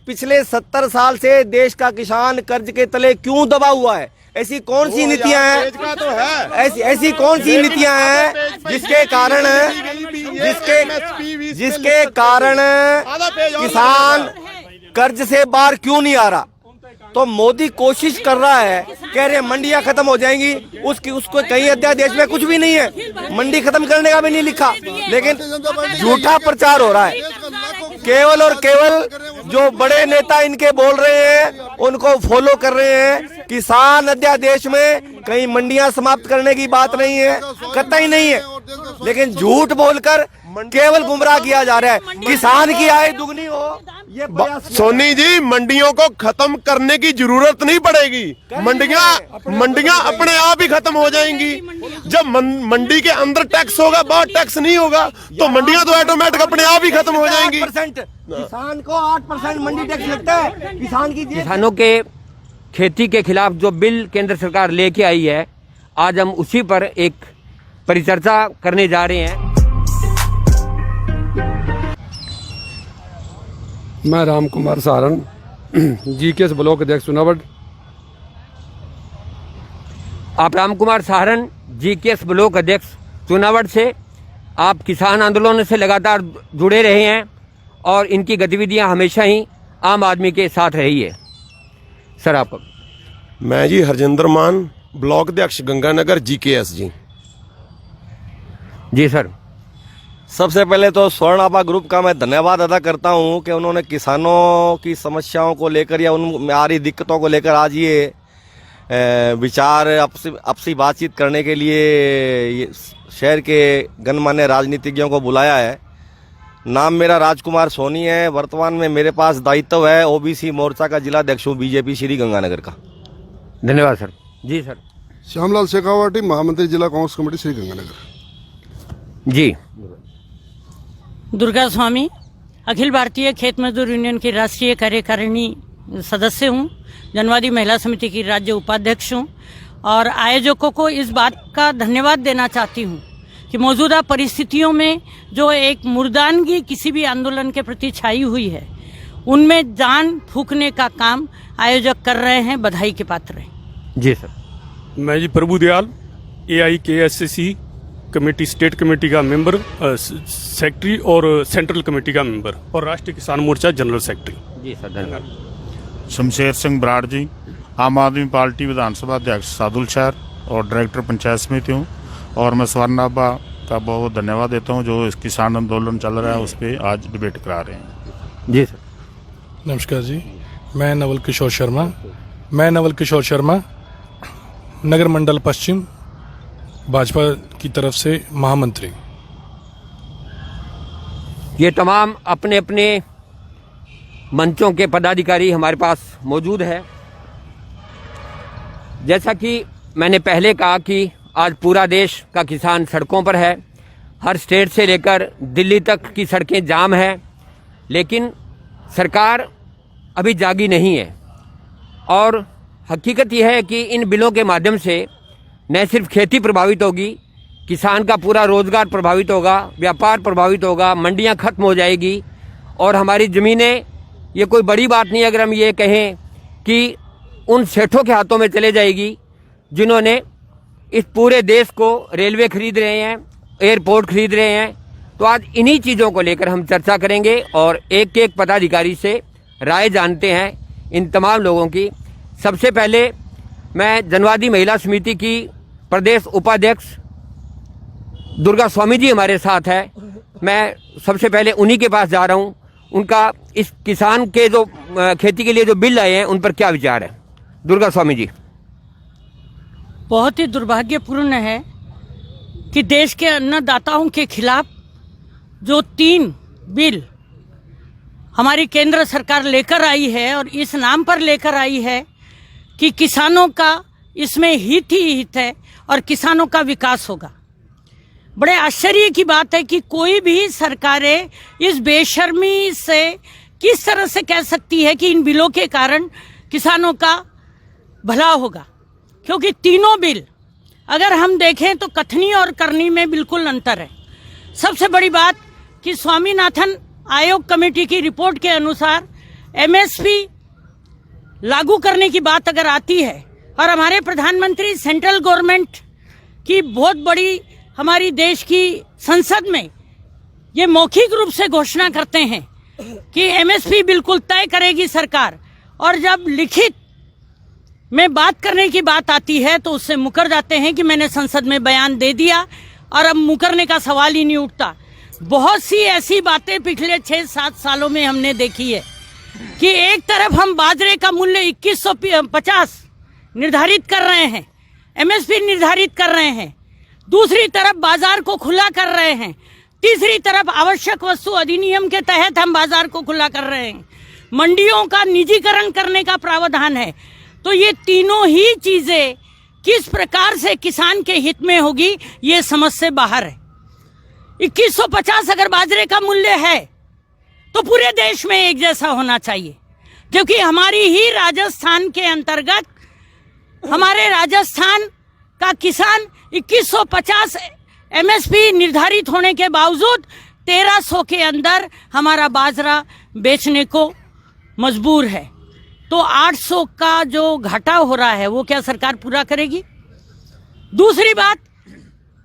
पिछले 70 साल से देश का किसान कर्ज के तले क्यों दबा हुआ है? ऐसी कौन सी नीतियां हैं, तो है ऐसी कौन सी नीतियां हैं जिसके कारण किसान कर्ज से बाहर क्यों नहीं आ रहा? तो मोदी कोशिश कर रहा है, कह रहे मंडियां खत्म हो जाएंगी, उसको कहीं अध्यादेश में कुछ भी नहीं है, मंडी खत्म करने का भी नहीं लिखा, लेकिन झूठा प्रचार हो रहा है। केवल और केवल जो बड़े नेता इनके बोल रहे हैं उनको फॉलो कर रहे हैं। किसान अध्यादेश में कहीं मंडियां समाप्त करने की बात नहीं है, कतई नहीं है, लेकिन झूठ बोलकर केवल गुमराह किया जा रहा है। किसान की आय दुगनी हो, ये सोनी जी, मंडियों को खत्म करने की जरूरत नहीं पड़ेगी। मंडियां अपने आप ही खत्म हो जाएंगी। जब मंडी के अंदर टैक्स होगा, बाहर टैक्स नहीं होगा, तो मंडियां तो ऑटोमेटिक अपने आप ही खत्म हो जाएंगी। किसान को 8% मंडी टैक्स लगता है। किसानों के खेती के खिलाफ जो बिल केंद्र सरकार लेके आई है, आज हम उसी पर एक परिचर्चा करने जा रहे हैं। मैं राम कुमार सारण, जीकेएस ब्लॉक अध्यक्ष चुनावट। आप राम कुमार सारण, जीकेएस ब्लॉक अध्यक्ष चुनावट से आप किसान आंदोलन से लगातार जुड़े रहे हैं और इनकी गतिविधियां हमेशा ही आम आदमी के साथ रही है। सर आपका? मैं जी हरजिंदर मान, ब्लॉक अध्यक्ष गंगानगर, जीकेएस जी सर। सबसे पहले तो स्वर्ण आभा ग्रुप का मैं धन्यवाद अदा करता हूं कि उन्होंने किसानों की समस्याओं को लेकर या उन आ रही दिक्कतों को लेकर आज ये विचार आपसी बातचीत करने के लिए शहर के गणमान्य राजनीतिज्ञों को बुलाया है। नाम मेरा राजकुमार सोनी है। वर्तमान में मेरे पास दायित्व है ओबीसी मोर्चा का जिला अध्यक्ष हूँ बीजेपी श्री गंगानगर का। धन्यवाद सर। जी सर। श्यामलाल शेखावटी, महामंत्री जिला कांग्रेस कमेटी श्री गंगानगर। जी। दुर्गा स्वामी, अखिल भारतीय खेत मजदूर यूनियन की राष्ट्रीय कार्यकारिणी सदस्य हूँ, जनवादी महिला समिति की राज्य उपाध्यक्ष हूँ और आयोजकों को इस बात का धन्यवाद देना चाहती हूँ कि मौजूदा परिस्थितियों में जो एक मुर्दानगी किसी भी आंदोलन के प्रति छाई हुई है, उनमें जान फूंकने का काम आयोजक कर रहे हैं। बधाई के पात्र हैं। जी सर। मैं जी Prabhu Dayal, AIKSCC committee state committee का मेंबर, सेक्रेटरी और सेंट्रल कमेटी का मेंबर और राष्ट्रीय किसान मोर्चा जनरल सेक्रेटरी। जी सर, धन्यवाद। शमशेर सिंह बराड़ जी, आम आदमी पार्टी विधानसभा अध्यक्ष सादुल शहर और डायरेक्टर पंचायत समिति हूँ। और मैं स्वर्ण आभा का बहुत धन्यवाद देता हूँ जो इस किसान आंदोलन चल रहा है उस पर आज डिबेट करा रहे हैं। जी सर। नमस्कार जी, मैं नवल किशोर शर्मा, नगर मंडल पश्चिम भाजपा की तरफ से महामंत्री। ये तमाम अपने अपने मंचों के पदाधिकारी हमारे पास मौजूद है। जैसा कि मैंने पहले कहा कि आज पूरा देश का किसान सड़कों पर है, हर स्टेट से लेकर दिल्ली तक की सड़कें जाम है, लेकिन सरकार अभी जागी नहीं है। और हकीकत यह है कि इन बिलों के माध्यम से न सिर्फ खेती प्रभावित होगी, किसान का पूरा रोजगार प्रभावित होगा, व्यापार प्रभावित होगा, मंडियां खत्म हो जाएगी और हमारी ज़मीनें, ये कोई बड़ी बात नहीं अगर हम ये कहें कि उन सेठों के हाथों में चले जाएगी जिन्होंने इस पूरे देश को रेलवे खरीद रहे हैं, एयरपोर्ट खरीद रहे हैं। तो आज इन्हीं चीज़ों को लेकर हम चर्चा करेंगे और एक एक पदाधिकारी से राय जानते हैं इन तमाम लोगों की। सबसे पहले मैं जनवादी महिला समिति की प्रदेश उपाध्यक्ष दुर्गा स्वामी जी हमारे साथ है। मैं सबसे पहले उन्हीं के पास जा रहा हूं, उनका इस किसान के जो खेती के लिए जो बिल आए हैं उन पर क्या विचार है। दुर्गा स्वामी जी। बहुत ही दुर्भाग्यपूर्ण है कि देश के अन्नदाताओं के खिलाफ जो 3 बिल हमारी केंद्र सरकार लेकर आई है और इस नाम पर लेकर आई है कि किसानों का इसमें हित ही हित है और किसानों का विकास होगा। बड़े आश्चर्य की बात है कि कोई भी सरकारें इस बेशर्मी से किस तरह से कह सकती है कि इन बिलों के कारण किसानों का भला होगा, क्योंकि तीनों बिल अगर हम देखें तो कथनी और करनी में बिल्कुल अंतर है। सबसे बड़ी बात कि स्वामीनाथन आयोग कमेटी की रिपोर्ट के अनुसार एमएसपी लागू करने की बात अगर आती है और हमारे प्रधानमंत्री सेंट्रल गवर्नमेंट की बहुत बड़ी हमारी देश की संसद में ये मौखिक रूप से घोषणा करते हैं कि एमएसपी बिल्कुल तय करेगी सरकार, और जब लिखित में बात करने की बात आती है तो उससे मुकर जाते हैं कि मैंने संसद में बयान दे दिया और अब मुकरने का सवाल ही नहीं उठता। बहुत सी ऐसी बातें पिछले 6-7 सालों में हमने देखी है कि एक तरफ हम बाजरे का मूल्य 2150 निर्धारित कर रहे हैं, एमएसपी निर्धारित कर रहे हैं, दूसरी तरफ बाजार को खुला कर रहे हैं, तीसरी तरफ आवश्यक वस्तु अधिनियम के तहत हम बाजार को खुला कर रहे हैं, मंडियों का निजीकरण करने का प्रावधान है। तो ये तीनों ही चीजें किस प्रकार से किसान के हित में होगी, ये समझ से बाहर है। 2150 अगर बाजरे का मूल्य है तो पूरे देश में एक जैसा होना चाहिए, क्योंकि हमारी ही राजस्थान के अंतर्गत हमारे राजस्थान का किसान 2150 एमएसपी निर्धारित होने के बावजूद 1300 के अंदर हमारा बाजरा बेचने को मजबूर है। तो 800 का जो घाटा हो रहा है वो क्या सरकार पूरा करेगी? दूसरी बात,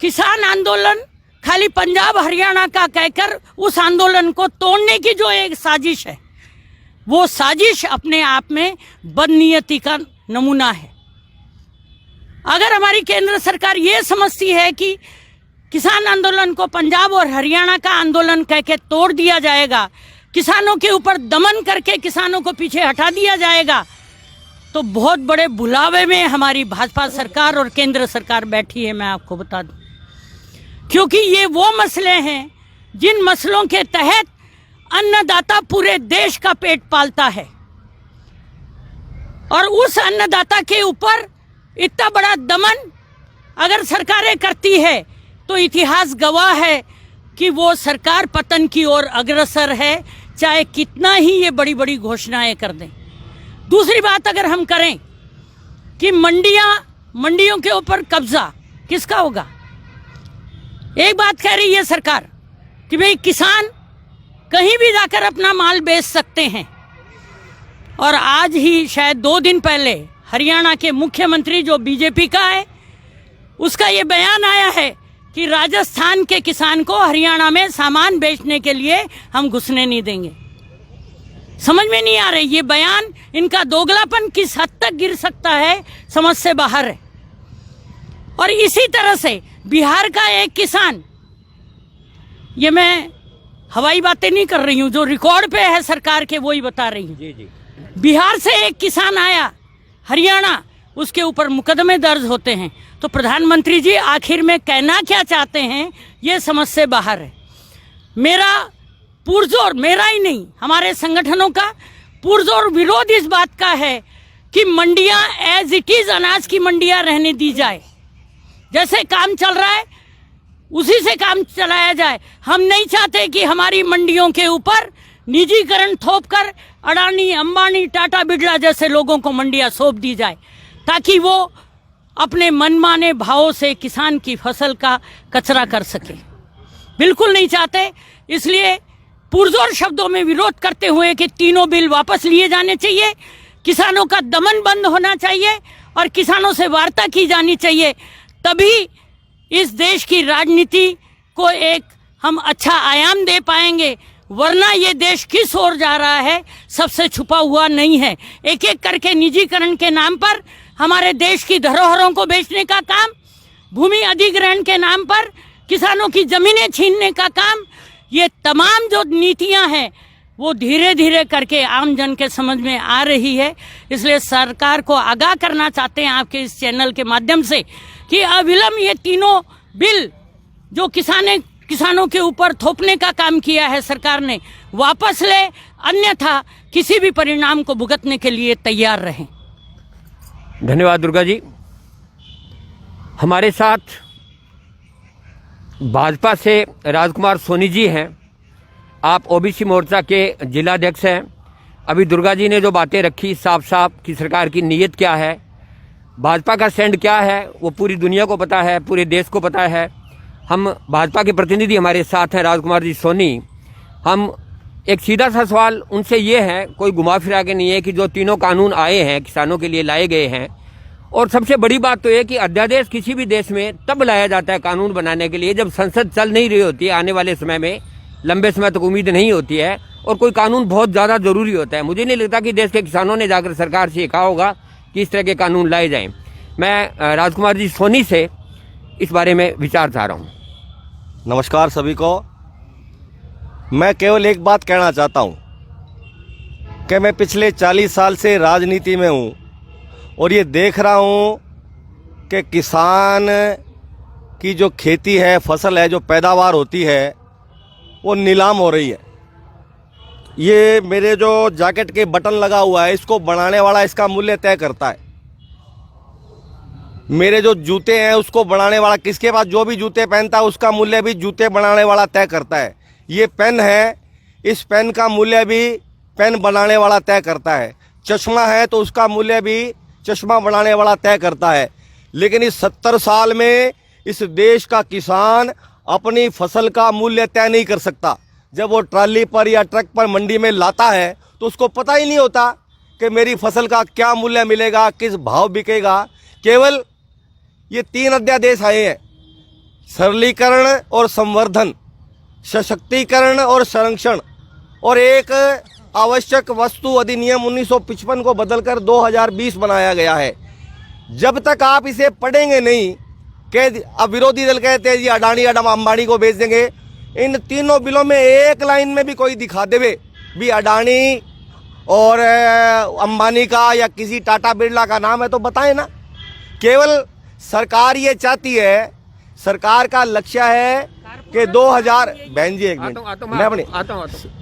किसान आंदोलन खाली पंजाब हरियाणा का कहकर उस आंदोलन को तोड़ने की जो एक साजिश है, वो साजिश अपने आप में बदनीयती का नमूना है। अगर हमारी केंद्र सरकार ये समझती है कि किसान आंदोलन को पंजाब और हरियाणा का आंदोलन कहकर तोड़ दिया जाएगा, किसानों के ऊपर दमन करके किसानों को पीछे हटा दिया जाएगा, तो बहुत बड़े भुलावे में हमारी भाजपा सरकार और केंद्र सरकार बैठी है, मैं आपको बता दूं। क्योंकि ये वो मसले हैं जिन मसलों के तहत अन्नदाता पूरे देश का पेट पालता है, और उस अन्नदाता के ऊपर इतना बड़ा दमन अगर सरकारें करती है तो इतिहास गवाह है कि वो सरकार पतन की ओर अग्रसर है, चाहे कितना ही ये बड़ी बड़ी घोषणाएं कर दें। दूसरी बात अगर हम करें कि मंडियों के ऊपर कब्जा किसका होगा? एक बात कह रही है सरकार कि भाई किसान कहीं भी जाकर अपना माल बेच सकते हैं, और आज ही शायद 2 दिन पहले हरियाणा के मुख्यमंत्री जो बीजेपी का है, उसका ये बयान आया है कि राजस्थान के किसान को हरियाणा में सामान बेचने के लिए हम घुसने नहीं देंगे। समझ में नहीं आ रही ये बयान, इनका दोगलापन किस हद तक गिर सकता है, समझ से बाहर है। और इसी तरह से बिहार का एक किसान, ये मैं हवाई बातें नहीं कर रही हूं, जो रिकॉर्ड पे है सरकार के वही बता रही हूं। बिहार से एक किसान आया हरियाणा, उसके ऊपर मुकदमे दर्ज होते हैं। तो प्रधानमंत्री जी आखिर में कहना क्या चाहते हैं, ये समझ से बाहर है। मेरा पुरजोर, मेरा ही नहीं हमारे संगठनों का पुरजोर विरोध इस बात का है कि मंडियां एज इट इज अनाज की मंडियां रहने दी जाए, जैसे काम चल रहा है उसी से काम चलाया जाए। हम नहीं चाहते कि हमारी मंडियों के ऊपर निजीकरण थोप कर अडानी, अंबानी, टाटा, बिरला जैसे लोगों को मंडियां सौंप दी जाए, ताकि वो अपने मनमाने भावों से किसान की फसल का कचरा कर सके। बिल्कुल नहीं चाहते। इसलिए पुरजोर शब्दों में विरोध करते हुए कि तीनों बिल वापस लिए जाने चाहिए, किसानों का दमन बंद होना चाहिए और किसानों से वार्ता की जानी चाहिए, तभी इस देश की राजनीति को एक हम अच्छा आयाम दे पाएंगे। वरना ये देश किस ओर जा रहा है सबसे छुपा हुआ नहीं है। एक एक करके निजीकरण के नाम पर हमारे देश की धरोहरों को बेचने का काम, भूमि अधिग्रहण के नाम पर किसानों की जमीनें छीनने का काम, ये तमाम जो नीतियां हैं वो धीरे धीरे करके आम जन के समझ में आ रही है। इसलिए सरकार को आगाह करना चाहते हैं आपके इस चैनल के माध्यम से कि अविलंब ये तीनों बिल जो किसानों के ऊपर थोपने का काम किया है सरकार ने, वापस ले, अन्यथा किसी भी परिणाम को भुगतने के लिए तैयार रहें। धन्यवाद दुर्गा जी। हमारे साथ भाजपा से राजकुमार सोनी जी हैं, आप ओबीसी मोर्चा के जिलाध्यक्ष हैं। अभी दुर्गा जी ने जो बातें रखी साफ साफ कि सरकार की नीयत क्या है, भाजपा का स्टैंड क्या है, वो पूरी दुनिया को पता है, पूरे देश को पता है। हम भाजपा के प्रतिनिधि हमारे साथ हैं राजकुमार जी सोनी। हम एक सीधा सा सवाल उनसे ये है, कोई घुमा फिरा के नहीं है, कि जो तीनों कानून आए हैं किसानों के लिए लाए गए हैं, और सबसे बड़ी बात तो ये कि अध्यादेश किसी भी देश में तब लाया जाता है कानून बनाने के लिए जब संसद चल नहीं रही होती है, आने वाले समय में लंबे समय तक उम्मीद नहीं होती है, और कोई कानून बहुत ज़्यादा ज़रूरी होता है। मुझे नहीं लगता कि देश के किसानों ने जाकर सरकार से कहा होगा कि इस तरह के कानून लाए जाएं। मैं राजकुमार जी सोनी से इस बारे में विचार चाह रहा हूँ। नमस्कार सभी को। मैं केवल एक बात कहना चाहता हूँ कि मैं पिछले 40 साल से राजनीति में हूँ और ये देख रहा हूँ कि किसान की जो खेती है, फसल है, जो पैदावार होती है, वो नीलाम हो रही है। ये मेरे जो जैकेट के बटन लगा हुआ है, इसको बनाने वाला इसका मूल्य तय करता है। मेरे जो जूते हैं उसको बनाने वाला, किसके पास जो भी जूते पहनता है उसका मूल्य भी जूते बनाने वाला तय करता है। ये पेन है, इस पेन का मूल्य भी पेन बनाने वाला तय करता है। चश्मा है तो उसका मूल्य भी चश्मा बनाने वाला तय करता है। लेकिन इस 70 साल में इस देश का किसान अपनी फसल का मूल्य तय नहीं कर सकता। जब वो ट्राली पर या ट्रक पर मंडी में लाता है तो उसको पता ही नहीं होता कि मेरी फसल का क्या मूल्य मिलेगा, किस भाव बिकेगा। केवल ये 3 अध्यादेश आए हैं, सरलीकरण और संवर्धन, सशक्तिकरण और संरक्षण, और एक आवश्यक वस्तु अधिनियम 1955 को बदलकर 2020 बनाया गया है। जब तक आप इसे पढ़ेंगे नहीं, कि अब विरोधी दल कहते हैं जी अडानी अंबानी को बेच देंगे, इन तीनों बिलों में एक लाइन में भी कोई दिखा देवे भी अडानी और अंबानी का या किसी टाटा बिरला का नाम है तो बताएं ना। केवल सरकार ये चाहती है, सरकार का लक्ष्य है कि 2000 बहन जी एक मिनट मैं अपनी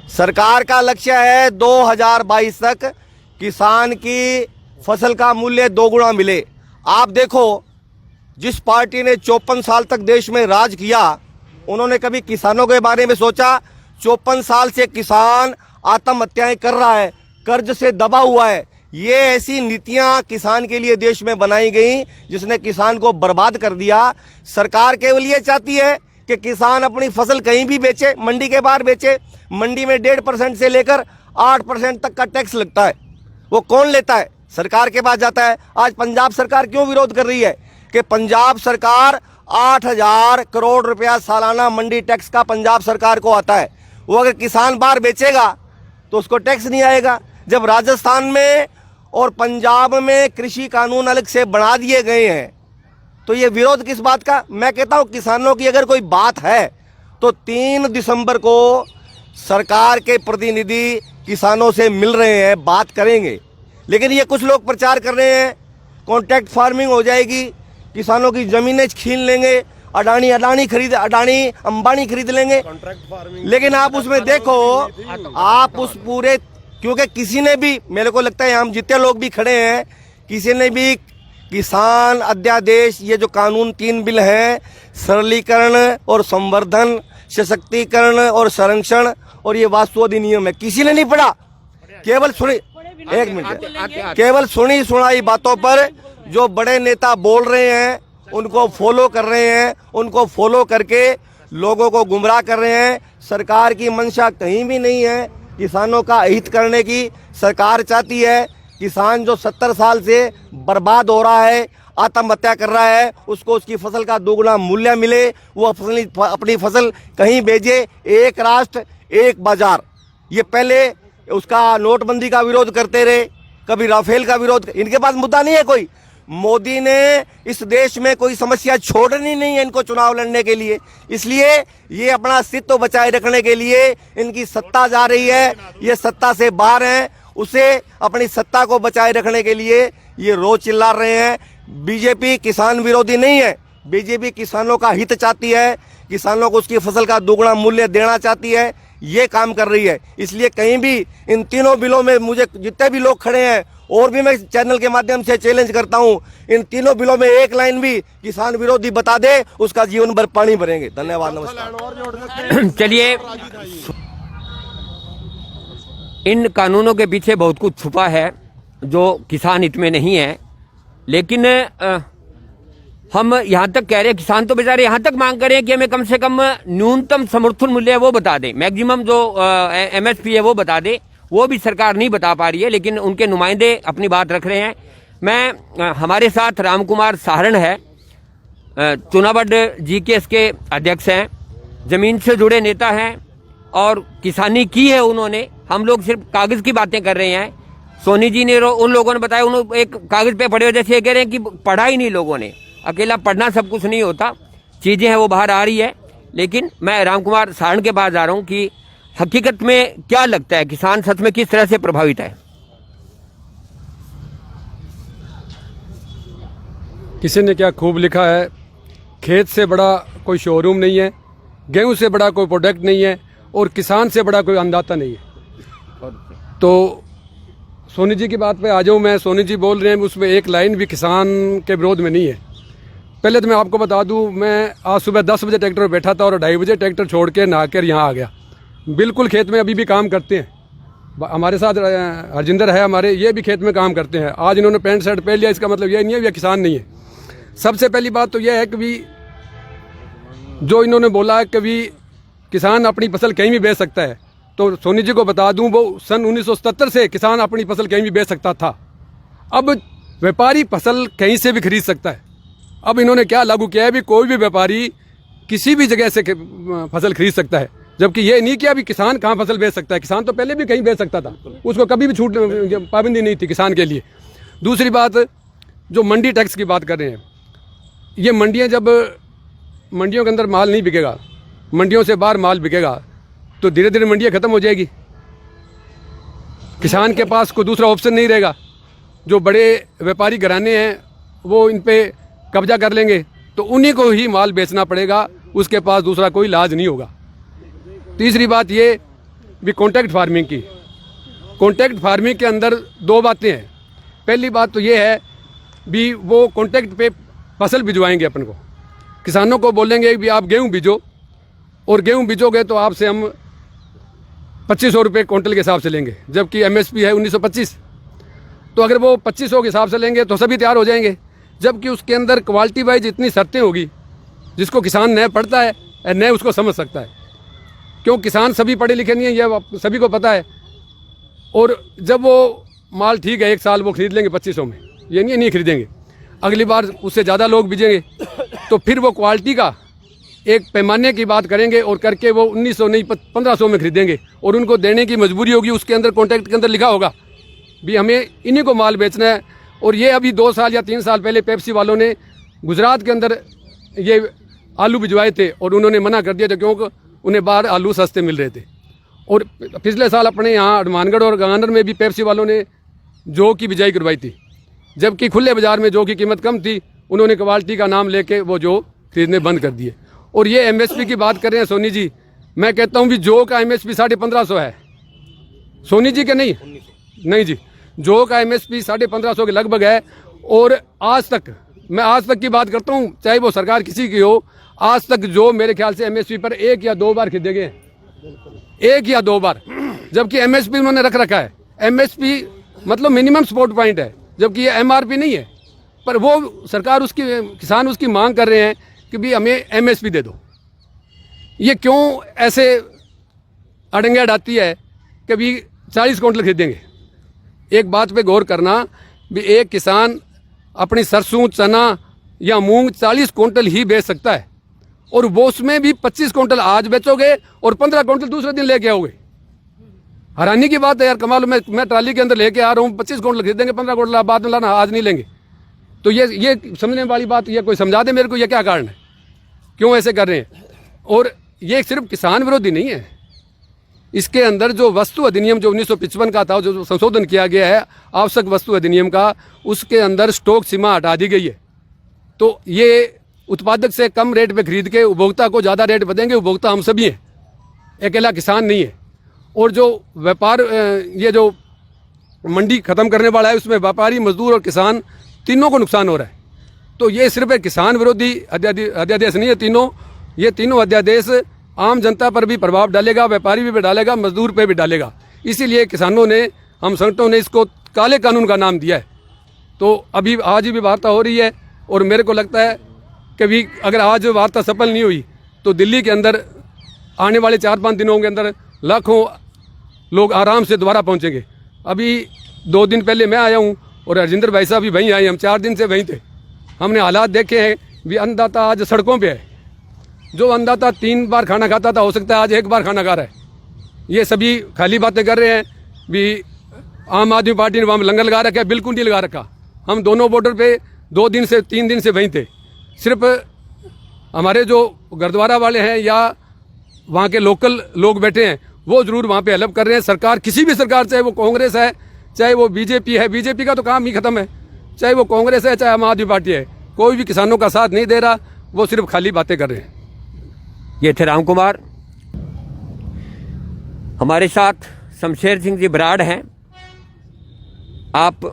सरकार का लक्ष्य है 2022 तक किसान की फसल का मूल्य 2 गुना मिले। आप देखो, जिस पार्टी ने 54 साल तक देश में राज किया, उन्होंने कभी किसानों के बारे में सोचा? 54 साल से किसान आत्महत्याएं कर रहा है, कर्ज से दबा हुआ है। ये ऐसी नीतियां किसान के लिए देश में बनाई गई जिसने किसान को बर्बाद कर दिया। सरकार केवल ये चाहती है कि किसान अपनी फसल कहीं भी बेचे, मंडी के बाहर बेचे। मंडी में 1.5% से लेकर 8% तक का टैक्स लगता है। वो कौन लेता है? सरकार के पास जाता है। आज पंजाब सरकार क्यों विरोध कर रही है? कि पंजाब सरकार 8,000 करोड़ रुपया सालाना मंडी टैक्स का पंजाब सरकार को आता है। वो अगर किसान बाहर बेचेगा तो उसको टैक्स नहीं आएगा। जब राजस्थान में और पंजाब में कृषि कानून अलग से बना दिए गए हैं तो ये विरोध किस बात का? मैं कहता हूं किसानों की अगर कोई बात है तो 3 दिसंबर को सरकार के प्रतिनिधि किसानों से मिल रहे हैं, बात करेंगे। लेकिन ये कुछ लोग प्रचार कर रहे हैं कॉन्ट्रैक्ट फार्मिंग हो जाएगी, किसानों की जमीनें छीन लेंगे, अडानी अंबानी खरीद लेंगे। लेकिन आप उसमें देखो, आप उस पूरे, क्योंकि किसी ने भी, मेरे को लगता है हम जितने लोग भी खड़े हैं, किसी ने भी किसान अध्यादेश, ये जो कानून 3 बिल हैं, सरलीकरण और संवर्धन, सशक्तिकरण और संरक्षण, और ये वास्तु अधिनियम है, किसी ने नहीं पढ़ा। केवल सुनी, एक मिनट, केवल सुनी सुनाई बातों पर जो बड़े नेता बोल रहे हैं उनको फॉलो कर रहे हैं, उनको फॉलो करके लोगों को गुमराह कर रहे हैं। सरकार की मंशा कहीं भी नहीं है किसानों का हित करने की। सरकार चाहती है किसान जो 70 साल से बर्बाद हो रहा है, आत्महत्या कर रहा है, उसको उसकी फसल का 2 गुना मूल्य मिले, वो अपनी फसल कहीं भेजे। एक राष्ट्र एक बाजार, ये पहले उसका नोटबंदी का विरोध करते रहे, कभी राफेल का विरोध। इनके पास मुद्दा नहीं है कोई। मोदी ने इस देश में कोई समस्या छोड़नी नहीं है इनको चुनाव लड़ने के लिए, इसलिए ये अपना अस्तित्व बचाए रखने के लिए इनकी सत्ता जा रही है, ये सत्ता से बाहर हैं, उसे अपनी सत्ता को बचाए रखने के लिए ये रोज चिल्ला रहे हैं। बीजेपी किसान विरोधी नहीं है, बीजेपी किसानों का हित चाहती है, किसानों को उसकी फसल का 2 गुना मूल्य देना चाहती है, ये काम कर रही है। इसलिए कहीं भी इन तीनों बिलों में, मुझे जितने भी लोग खड़े हैं और भी मैं चैनल के माध्यम से चैलेंज करता हूं, इन तीनों बिलों में एक लाइन भी किसान विरोधी बता दे, उसका जीवन भर पानी भरेंगे। धन्यवाद, नमस्कार। चलिए, इन कानूनों के पीछे बहुत कुछ छुपा है जो किसान हित में नहीं है, लेकिन हम यहाँ तक कह रहे हैं, किसान तो बेचारे यहाँ तक मांग कर रहे हैं कि हमें कम से कम न्यूनतम समर्थन मूल्य है वो बता दें, मैक्सिमम जो एमएसपी है वो बता दे। वो भी सरकार नहीं बता पा रही है, लेकिन उनके नुमाइंदे अपनी बात रख रहे हैं। मैं हमारे साथ रामकुमार साहरण है, चुनावड जीकेएस के अध्यक्ष हैं, जमीन से जुड़े नेता हैं और किसानी की है उन्होंने। हम लोग सिर्फ कागज की बातें कर रहे हैं। सोनी जी ने उन लोगों ने बताया, उन्होंने एक कागज पे पढ़े वजह से ये कह रहे हैं कि पढ़ा ही नहीं लोगों ने। अकेला पढ़ना सब कुछ नहीं होता, चीजें हैं वो बाहर आ रही है। लेकिन मैं रामकुमार साहरण के पास जा रहा हूं कि हकीकत में क्या लगता है, किसान सच में किस तरह से प्रभावित है? किसी ने क्या खूब लिखा है, खेत से बड़ा कोई शोरूम नहीं है, गेहूं से बड़ा कोई प्रोडक्ट नहीं है और किसान से बड़ा कोई अन्नदाता नहीं है। तो सोनी जी की बात पे आ जाऊं मैं। सोनी जी बोल रहे हैं, उसमें एक लाइन भी किसान के विरोध में नहीं है। पहले तो मैं आपको बता दूं, मैं आज सुबह 10 बजे ट्रैक्टर पर बैठा था और 2:30 बजे ट्रैक्टर छोड़ के नहा कर यहाँ आ गया। बिल्कुल खेत में अभी भी काम करते हैं। हमारे साथ हरजिंदर है हमारे, ये भी खेत में काम करते हैं। आज इन्होंने पैंट शर्ट पहन लिया, इसका मतलब ये नहीं है ये किसान नहीं है। सबसे पहली बात तो यह है कि भी जो इन्होंने बोला है कि भी किसान अपनी फसल कहीं भी बेच सकता है, तो सोनी जी को बता दूं, वो सन 1977 से किसान अपनी फसल कहीं भी बेच सकता था। अब व्यापारी फसल कहीं से भी खरीद सकता है। अब इन्होंने क्या लागू किया है, भी कोई भी व्यापारी किसी भी जगह से फसल खरीद सकता है, जबकि ये नहीं किया भी किसान कहाँ फसल बेच सकता है। किसान तो पहले भी कहीं बेच सकता था, उसको कभी भी छूट पाबंदी नहीं थी किसान के लिए। दूसरी बात, जो मंडी टैक्स की बात कर रहे हैं, ये मंडियाँ जब मंडियों के अंदर माल नहीं बिकेगा, मंडियों से बाहर माल बिकेगा, तो धीरे धीरे मंडियाँ खत्म हो जाएगी। किसान के पास कोई दूसरा ऑप्शन नहीं रहेगा। जो बड़े व्यापारी घराने हैं वो इन पे कब्जा कर लेंगे, तो उन्हीं को ही माल बेचना पड़ेगा, उसके पास दूसरा कोई इलाज नहीं होगा। तीसरी बात ये भी कॉन्ट्रैक्ट फार्मिंग की। कॉन्ट्रैक्ट फार्मिंग के अंदर दो बातें हैं। पहली बात तो ये है भी वो कॉन्ट्रैक्ट पे फसल भिजवाएंगे अपन को, किसानों को बोलेंगे भी आप गेहूं बीजो, और गेहूं बीजोगे तो आपसे हम 2500 रुपये क्विंटल के हिसाब से लेंगे, जबकि एमएसपी है 1925। तो अगर वो 2500 के हिसाब से लेंगे तो सभी तैयार हो जाएंगे, जबकि उसके अंदर क्वालिटी वाइज इतनी शर्तें होगी जिसको किसान न पढ़ता है न उसको समझ सकता है। क्यों, किसान सभी पढ़े लिखे नहीं है, यह सभी को पता है। और जब वो माल ठीक है, 1 साल वो खरीद लेंगे 2500 में, ये नहीं खरीदेंगे, अगली बार उससे ज़्यादा लोग बीजेंगे, तो फिर वो क्वालिटी का एक पैमाने की बात करेंगे और करके वो 1900 नहीं 1500 में खरीदेंगे, और उनको देने की मजबूरी होगी। उसके अंदर कॉन्ट्रैक्ट के अंदर लिखा होगा भी हमें इन्हीं को माल बेचना है। और ये अभी 2 साल या 3 साल पहले पेप्सी वालों ने गुजरात के अंदर ये आलू भिजवाए थे और उन्होंने मना कर दिया था, क्योंकि उन्हें बाहर आलू सस्ते मिल रहे थे। और पिछले साल अपने यहाँ हनुमानगढ़ और गंगानगर में भी पेप्सी वालों ने जौ की बिजाई करवाई थी, जबकि खुले बाजार में जौ की कीमत कम थी। उन्होंने क्वालिटी का नाम लेके वो जौ खरीदने बंद कर दिए। और ये एमएसपी की बात कर रहे हैं सोनी जी, मैं कहता हूँ भी जौ का एमएसपी 1550 है, सोनी जी के नहीं जी, जौ का एमएसपी 1550 के लगभग है। और आज तक, मैं आज तक की बात करता हूँ, चाहे वो सरकार किसी की हो, आज तक जो मेरे ख्याल से एमएसपी पर 1 या 2 बार खरीदे गए, 1 या 2 बार, जबकि एमएसपी उन्होंने रख रखा है। एमएसपी मतलब मिनिमम सपोर्ट पॉइंट है, जबकि ये एमआरपी नहीं है। पर वो सरकार उसकी, किसान उसकी मांग कर रहे हैं कि भी हमें एमएसपी दे दो। ये क्यों ऐसे अड़ंगे अड़ाती है कि भी 40 क्विंटल खरीदेंगे? एक बात पे गौर करना भी एक किसान अपनी सरसों, चना या मूंग 40 क्विंटल ही बेच सकता है, और वो उसमें भी 25 क्विंटल आज बेचोगे और 15 क्विंटल दूसरे दिन लेके आओगे। हैरानी की बात है यार, कमाल। मैं ट्राली के अंदर लेके आ रहा हूँ, 25 क्विंटल खरीदेंगे, 15 क्विंटल बाद में लाना, आज नहीं लेंगे। तो ये समझने वाली बात, ये कोई समझा दे मेरे को, ये क्या कारण है, क्यों ऐसे कर रहे हैं? और ये सिर्फ किसान विरोधी नहीं है, इसके अंदर जो वस्तु अधिनियम जो 1955 का था, जो संशोधन किया गया है आवश्यक वस्तु अधिनियम का, उसके अंदर स्टॉक सीमा हटा दी गई है। तो ये उत्पादक से कम रेट पे खरीद के उपभोक्ता को ज़्यादा रेट पर देंगे। उपभोक्ता हम सभी हैं, अकेला किसान नहीं है। और जो व्यापार, ये जो मंडी खत्म करने वाला है, उसमें व्यापारी, मजदूर और किसान तीनों को नुकसान हो रहा है। तो ये सिर्फ एक किसान विरोधी अध्यादेश नहीं है तीनों, ये तीनों अध्यादेश आम जनता पर भी प्रभाव डालेगा, व्यापारी भी डालेगा, मजदूर पे भी डालेगा। इसीलिए किसानों ने, हम संगठनों ने इसको काले कानून का नाम दिया है। तो अभी आज भी वार्ता हो रही है, और मेरे को लगता है कभी अगर आज वार्ता सफल नहीं हुई तो दिल्ली के अंदर आने वाले 4-5 दिनों के अंदर लाखों लोग आराम से दोबारा पहुंचेंगे। अभी 2 दिन पहले मैं आया हूं और राजेंद्र भाई साहब भी वहीं आए, हम 4 दिन से वहीं थे। हमने हालात देखे हैं भी अन्नदाता आज सड़कों पे है। जो अन्नदाता 3 बार खाना खाता था हो सकता है आज 1 बार खाना खा रहा है। ये सभी खाली बातें कर रहे हैं भी आम आदमी पार्टी ने वहाँ लंगर लगा रखा है, बिल्कुल नहीं लगा रखा। हम दोनों बॉर्डर पे 2 दिन से 3 दिन से वहीं थे। सिर्फ हमारे जो गुरुद्वारा वाले हैं या वहाँ के लोकल लोग बैठे हैं वो जरूर वहाँ पे हेल्प कर रहे हैं। सरकार, किसी भी सरकार, चाहे वो कांग्रेस है चाहे वो बीजेपी है, बीजेपी का तो काम ही खत्म है, चाहे वो कांग्रेस है चाहे आम आदमी पार्टी है, कोई भी किसानों का साथ नहीं दे रहा, वो सिर्फ खाली बातें कर रहे हैं। ये थे राम कुमार। हमारे साथ शमशेर सिंह जी बराड़ हैं। आप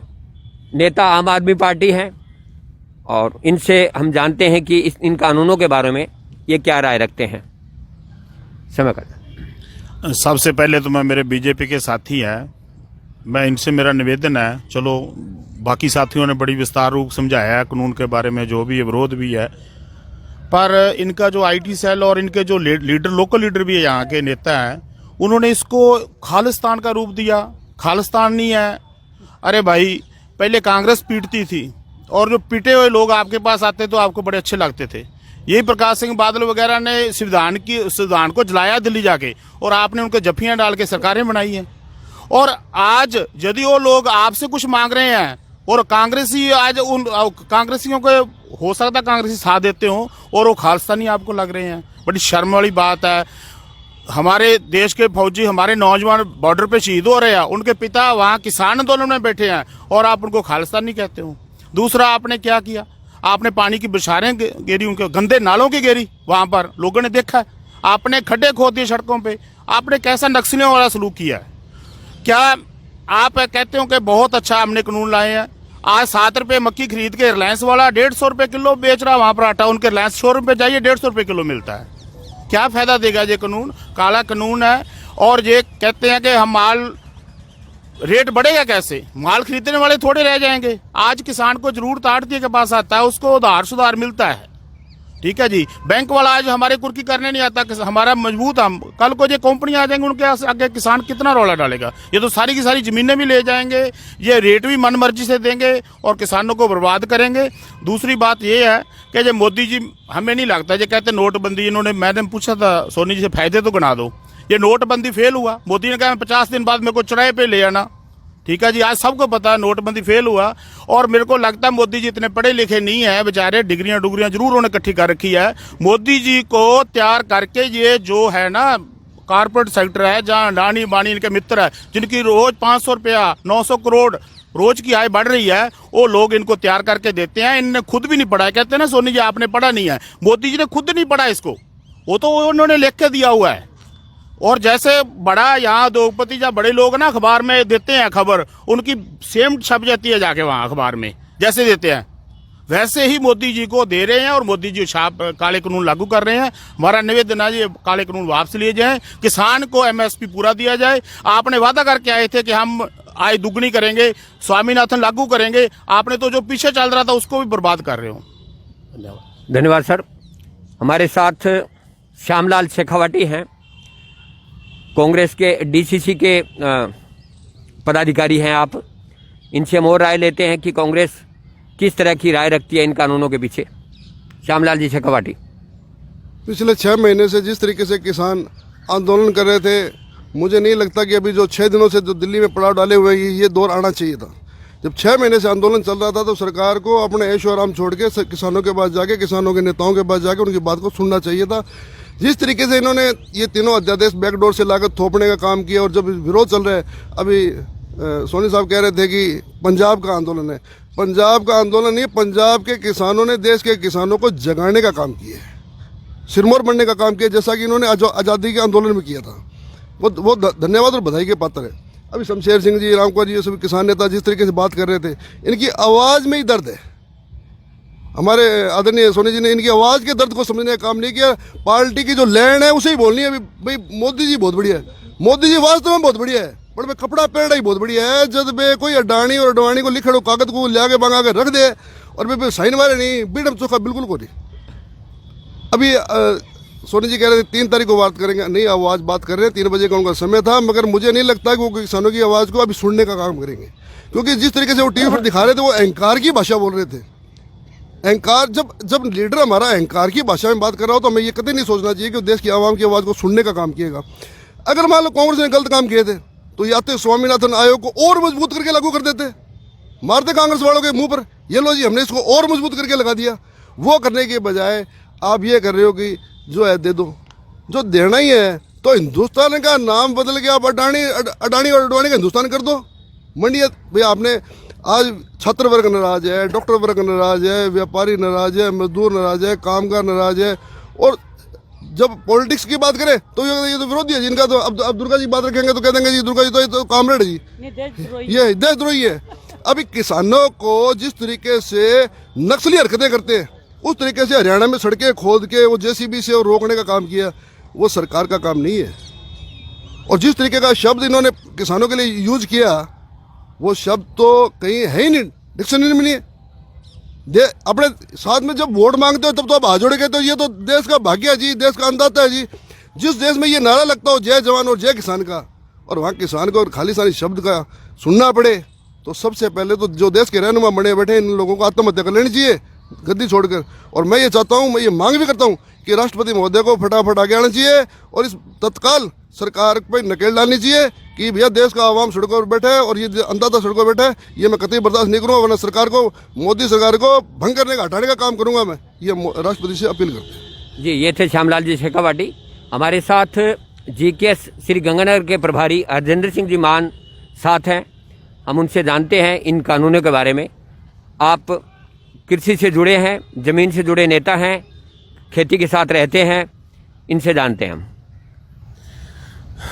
नेता आम आदमी पार्टी हैं और इनसे हम जानते हैं कि इन कानूनों के बारे में ये क्या राय रखते हैं। समय कर। सबसे पहले तो मैं मेरे बीजेपी के साथी हैं, मैं इनसे मेरा निवेदन है, चलो बाकी साथियों ने बड़ी विस्तार रूप समझाया है कानून के बारे में, जो भी है विरोध भी है, पर इनका जो आईटी सेल और इनके जो लीडर, लोकल लीडर भी है, यहाँ के नेता हैं, उन्होंने इसको खालिस्तान का रूप दिया। खालिस्तान नहीं है। अरे भाई, पहले कांग्रेस पीटती थी और जो पीटे हुए लोग आपके पास आते तो आपको बड़े अच्छे लगते थे। यही प्रकाश सिंह बादल वगैरह ने संविधान को जलाया दिल्ली जाके, और आपने उनको जफ्फियां डाल के सरकारें बनाई हैं। और आज यदि वो लोग आपसे कुछ मांग रहे हैं और कांग्रेसी आज उन कांग्रेसियों को हो सकता है कांग्रेसी साथ देते हो और वो खालिस्तानी आपको लग रहे हैं, बड़ी शर्म वाली बात है। हमारे देश के फौजी, हमारे नौजवान बॉर्डर पे शहीद हो रहे हैं, उनके पिता वहाँ किसान आंदोलन में बैठे हैं और आप उनको खालिस्तानी कहते हो। दूसरा, आपने क्या किया, आपने पानी की बौछारें गेरी, उनके गंदे नालों की गेरी, वहां पर लोगों ने देखा है। आपने खड्डे खोद दिए सड़कों पे, आपने कैसा नक्सलियों वाला सलूक किया है। क्या आप कहते हो कि बहुत अच्छा हमने कानून लाए हैं। आज 7 रुपए मक्की खरीद के रिलायंस वाला 150 रुपए किलो बेच रहा, वहां पर आटा उनके रिलायंस शोरूम पे जाइए 150 रुपए किलो मिलता है। क्या फायदा देगा ये कानून? काला कानून है। और ये कहते हैं कि हम माल रेट बढ़ेगा कैसे, माल खरीदने वाले थोड़े रह जाएंगे। आज किसान को जरूरत आड़ती के पास आता है, उसको उधार सुधार मिलता है, ठीक है जी। बैंक वाला आज हमारे कुर्की करने नहीं आता, हमारा मजबूत हम, कल को ये कंपनी आ जाएंगे उनके आगे किसान कितना रौला डालेगा। ये तो सारी की सारी जमीनें भी ले जाएंगे, ये रेट भी मनमर्जी से देंगे और किसानों को बर्बाद करेंगे। दूसरी बात ये है कि ये मोदी जी, हमें नहीं लगता, ये कहते नोटबंदी, इन्होंने, मैंने पूछा था सोनी जी से, फायदे तो गिना दो। ये नोटबंदी फेल हुआ, मोदी ने कहा 50 दिन बाद मेरे को चौराहे पे ले आना, ठीक है जी। आज सबको पता है नोटबंदी फेल हुआ। और मेरे को लगता है मोदी जी इतने पढ़े लिखे नहीं है बेचारे, डिग्रियां जरूर उन्होंने इकट्ठी कर रखी है। मोदी जी को तैयार करके ये जो है ना कारपोरेट सेक्टर है, जहां अडानी बानी इनके मित्र है, जिनकी रोज 500 रुपया 900 करोड़ रोज की आय बढ़ रही है, वो लोग इनको तैयार करके देते हैं। इनने खुद भी नहीं पढ़ा है। कहते हैं ना सोनी जी आपने पढ़ा नहीं है, मोदी जी ने खुद नहीं पढ़ा इसको, वो तो उन्होंने लिख के दिया हुआ है। और जैसे बड़ा यहाँ उद्योगपति या बड़े लोग ना अखबार में देते हैं खबर, उनकी सेम छप जाती है जाके वहां अखबार में, जैसे देते हैं वैसे ही मोदी जी को दे रहे हैं और मोदी जी छाप काले कानून लागू कर रहे हैं। हमारा निवेदन है ये काले कानून वापस लिए जाएं, किसान को एमएसपी पूरा दिया जाए। आपने वादा करके आए थे कि हम आय दुगनी करेंगे, स्वामीनाथन लागू करेंगे, आपने तो जो पीछे चल रहा था उसको भी बर्बाद कर रहे हो। धन्यवाद। धन्यवाद सर। हमारे साथ श्यामलाल शेखावटी हैं, कांग्रेस के डीसीसी के पदाधिकारी हैं आप। इनसे हम और राय लेते हैं कि कांग्रेस किस तरह की राय रखती है इन कानूनों के पीछे। श्यामलाल जी शेखावटी। पिछले 6 महीने से जिस तरीके से किसान आंदोलन कर रहे थे, मुझे नहीं लगता कि अभी जो 6 दिनों से जो दिल्ली में पड़ाव डाले हुए हैं ये दौर आना चाहिए था। जब 6 महीने से आंदोलन चल रहा था तो सरकार को अपने ऐशो आराम छोड़ के किसानों के पास जाके, किसानों के नेताओं के पास जाके उनकी बात को सुनना चाहिए था। जिस तरीके से इन्होंने ये तीनों अध्यादेश बैकडोर से लाकर थोपने का काम किया, और जब विरोध चल रहा है, अभी सोनी साहब कह रहे थे कि पंजाब का आंदोलन है, पंजाब का आंदोलन नहीं, पंजाब के किसानों ने देश के किसानों को जगाने का काम किया है, सिरमौर बनने का काम किया, जैसा कि इन्होंने आज़ादी के आंदोलन में किया था। वो धन्यवाद और बधाई के पात्र है। अभी शमशेर सिंह जी, राम कुमार जी, ये सभी किसान नेता जिस तरीके से बात कर रहे थे, इनकी आवाज़ में ही दर्द है। हमारे आदरणीय सोनी जी ने इनकी आवाज़ के दर्द को समझने का काम नहीं किया। पार्टी की जो लैंड है उसे ही बोलनी है। भाई मोदी जी बहुत बढ़िया है, मोदी जी वास्तव में बहुत बढ़िया है, पर मैं कपड़ा पहन ही बहुत बढ़िया है। जब बे कोई अडानी और अडवाणी को लिखे कागज को ले आके मंगा के रख दे और भाई साइन वाले नहीं, बीडम चोखा बिल्कुल को नहीं। अभी सोनी जी कह रहे थे 3 तारीख को बात करेंगे, नहीं अब आज बात कर रहे हैं, 3 बजे का उनका समय था, मगर मुझे नहीं लगता कि वो किसानों की आवाज़ को अभी सुनने का काम करेंगे, क्योंकि जिस तरीके से वो टीवी पर दिखा रहे थे वो अहंकार की भाषा बोल रहे थे। अहंकार, जब लीडर हमारा अहंकार की भाषा में बात कर रहा हो तो हमें ये कतई नहीं सोचना चाहिए कि देश की आवाम की आवाज़ को सुनने का काम किएगा। अगर मान लो कांग्रेस ने गलत काम किए थे तो या तो स्वामीनाथन आयोग को और मजबूत करके लागू कर देते, मारते कांग्रेस वालों के मुंह पर, ये लो जी हमने इसको और मजबूत करके लगा दिया। वो करने के बजाय आप ये कर रहे हो कि जो है दे दो, जो देना ही है तो हिंदुस्तान का नाम बदल के आप अडानी और अडवाणी का हिंदुस्तान कर दो। मंडी भाई आपने आज छात्र वर्ग नाराज है, डॉक्टर वर्ग नाराज है, व्यापारी नाराज है, मजदूर नाराज है, कामगार नाराज है, और जब पॉलिटिक्स की बात करें तो ये तो विरोधी है जिनका, तो अब दुर्गा जी बात रखेंगे तो कह देंगे जी दुर्गा जी तो कामरेड जी, ये देशद्रोही है। अभी किसानों को जिस तरीके से नक्सली हरकतें करते हैं उस तरीके से हरियाणा में सड़कें खोद के वो जेसीबी से रोकने का काम किया, वो सरकार का काम नहीं है। और जिस तरीके का शब्द इन्होंने किसानों के लिए यूज किया वो शब्द तो कहीं है ही नहीं, डिक्शनरी में नहीं है। अपने साथ में जब वोट मांगते हो तब तो आप हाथ जोड़े कहते हो ये तो देश का भाग्य है जी, देश का अन्नदाता है जी। जिस देश में ये नारा लगता हो जय जवान और जय किसान का, और वहाँ किसान को खालिस्तानी शब्द का सुनना पड़े, तो सबसे पहले तो जो देश के रहनुमा बने बैठे इन लोगों को आत्महत्या कर लेनी चाहिए गद्दी छोड़कर। और मैं ये चाहता हूँ, मैं ये मांग भी करता हूँ कि राष्ट्रपति महोदय को फटाफट आगे आना चाहिए और इस तत्काल सरकार पर नकेल डालनी चाहिए कि भैया देश का आवाम सड़कों पर बैठा है और ये अन्नदाता सड़कों पर बैठा है, ये मैं कतई बर्दाश्त नहीं करूँगा, वरना सरकार को, मोदी सरकार को भंग करने का, हटाने का काम करूँगा मैं। ये राष्ट्रपति से अपील करते हैं। जी, ये थे श्यामलाल जी शेखावाटी। हमारे साथ जीकेएस श्री गंगानगर के प्रभारी हरजिंदर सिंह जी मान साथ हैं। हम उनसे जानते हैं इन कानूनों के बारे में। आप कृषि से जुड़े हैं, ज़मीन से जुड़े नेता हैं, खेती के साथ रहते हैं, इनसे जानते हैं हम।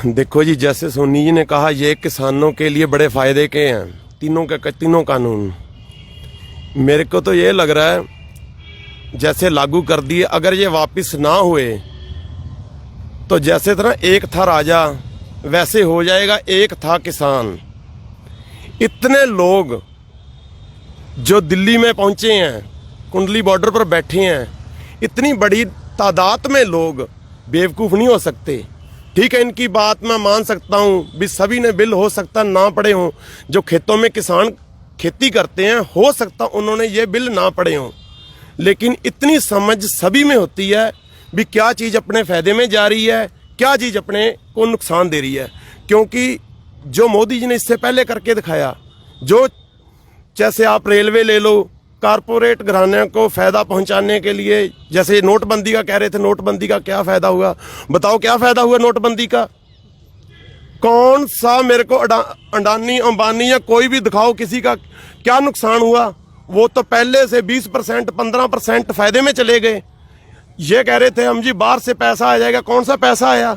देखो जी, जैसे सोनी जी ने कहा ये किसानों के लिए बड़े फायदे के हैं तीनों कानून। मेरे को तो ये लग रहा है जैसे लागू कर दिए, अगर ये वापस ना हुए तो जैसे तरह एक था राजा वैसे हो जाएगा एक था किसान। इतने लोग जो दिल्ली में पहुंचे हैं, कुंडली बॉर्डर पर बैठे हैं, इतनी बड़ी तादाद में लोग बेवकूफ़ नहीं हो सकते। ठीक है, इनकी बात मैं मान सकता हूँ भी सभी ने बिल हो सकता ना पढ़े हों, जो खेतों में किसान खेती करते हैं हो सकता उन्होंने ये बिल ना पढ़े हों, लेकिन इतनी समझ सभी में होती है भी क्या चीज़ अपने फ़ायदे में जा रही है, क्या चीज़ अपने को नुकसान दे रही है। क्योंकि जो मोदी जी ने इससे पहले करके दिखाया, जो जैसे आप रेलवे ले लो, कारपोरेट घराने को फ़ायदा पहुंचाने के लिए, जैसे नोटबंदी का कह रहे थे, नोटबंदी का क्या फ़ायदा हुआ, बताओ क्या फ़ायदा हुआ नोटबंदी का? कौन सा मेरे को अडानी अंबानी या कोई भी दिखाओ किसी का क्या नुकसान हुआ? वो तो पहले से 20% 15% फ़ायदे में चले गए। ये कह रहे थे हम जी बाहर से पैसा आ जाएगा, कौन सा पैसा आया?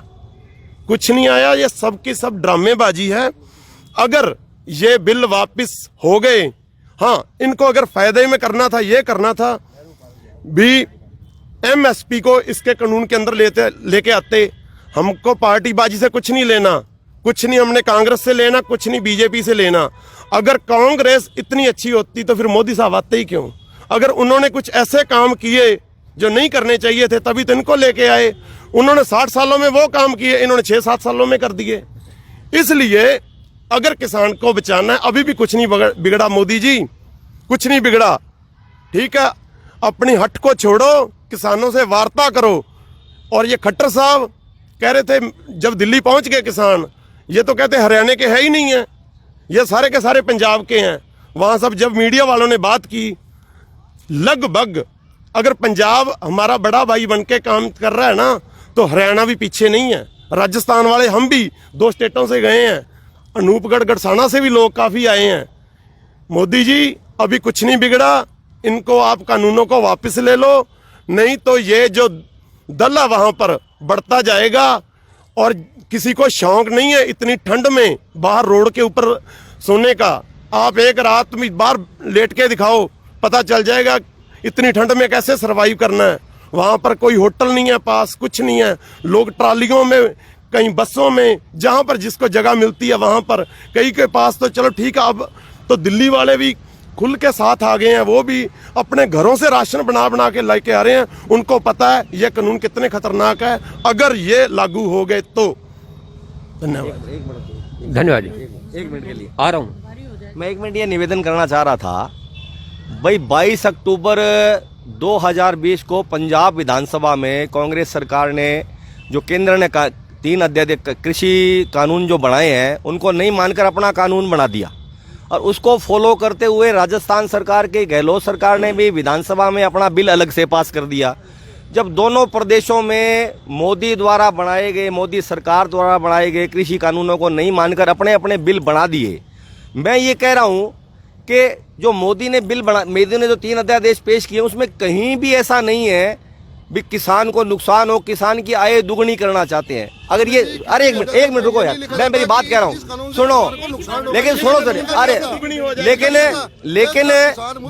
कुछ नहीं आया। ये सब की सब ड्रामेबाजी है। अगर ये बिल वापस हो गए, हाँ, इनको अगर फायदे में करना था, ये करना था भी एमएसपी को इसके कानून के अंदर लेके आते। हमको पार्टीबाजी से कुछ नहीं लेना, कुछ नहीं हमने कांग्रेस से लेना, कुछ नहीं बीजेपी से लेना। अगर कांग्रेस इतनी अच्छी होती तो फिर मोदी साहब आते ही क्यों? अगर उन्होंने कुछ ऐसे काम किए जो नहीं करने चाहिए थे तभी तो इनको लेके आए। उन्होंने 60 सालों में वो काम किए, इन्होंने 6-7 सालों में कर दिए। इसलिए अगर किसान को बचाना है, अभी भी कुछ नहीं बिगड़ा मोदी जी, कुछ नहीं बिगड़ा। ठीक है, अपनी हट को छोड़ो, किसानों से वार्ता करो। और ये खट्टर साहब कह रहे थे जब दिल्ली पहुंच गए किसान, ये तो कहते हरियाणा के है ही नहीं है, ये सारे के सारे पंजाब के हैं। वहां सब जब मीडिया वालों ने बात की, लगभग अगर पंजाब हमारा बड़ा भाई बन के काम कर रहा है ना, तो हरियाणा भी पीछे नहीं है। राजस्थान वाले हम भी 2 स्टेटों से गए हैं, अनूपगढ़ गढ़साना से भी लोग काफ़ी आए हैं। मोदी जी अभी कुछ नहीं बिगड़ा, इनको आप कानूनों को वापस ले लो, नहीं तो ये जो दल है वहाँ पर बढ़ता जाएगा। और किसी को शौक नहीं है इतनी ठंड में बाहर रोड के ऊपर सोने का। आप एक रात में बाहर लेट के दिखाओ, पता चल जाएगा इतनी ठंड में कैसे सरवाइव करना है। वहाँ पर कोई होटल नहीं है पास, कुछ नहीं है। लोग ट्रालियों में, कहीं बसों में, जहाँ पर जिसको जगह मिलती है वहाँ पर, कहीं के पास तो चलो ठीक है। अब तो दिल्ली वाले भी खुल के साथ आ गए हैं, वो भी अपने घरों से राशन बना बना के लेके आ रहे हैं। उनको पता है ये कानून कितने खतरनाक है अगर ये लागू हो गए तो। धन्यवाद। धन्यवाद जी। एक मिनट के लिए आ रहा हूँ। मैं 1 मिनट ये निवेदन करना चाह रहा था भाई, 22 अक्टूबर 2020 को पंजाब विधानसभा में कांग्रेस सरकार ने जो केंद्र ने 3 अध्यादेश कृषि कानून जो बनाए हैं उनको नहीं मानकर अपना कानून बना दिया, और उसको फॉलो करते हुए राजस्थान सरकार के गहलोत सरकार ने भी विधानसभा में अपना बिल अलग से पास कर दिया। जब दोनों प्रदेशों में मोदी द्वारा बनाए गए, मोदी सरकार द्वारा बनाए गए कृषि कानूनों को नहीं मानकर अपने अपने बिल बना दिए, मैं ये कह रहा हूँ कि जो मोदी ने जो 3 अध्यादेश पेश किए उसमें कहीं भी ऐसा नहीं है भी किसान को नुकसान हो, किसान की आय दुगनी करना चाहते हैं। अगर ये अरे एक मिनट रुको यार, मैं मेरी बात कह रहा हूँ, सुनो, लेकिन सुनो सर, अरे लेकिन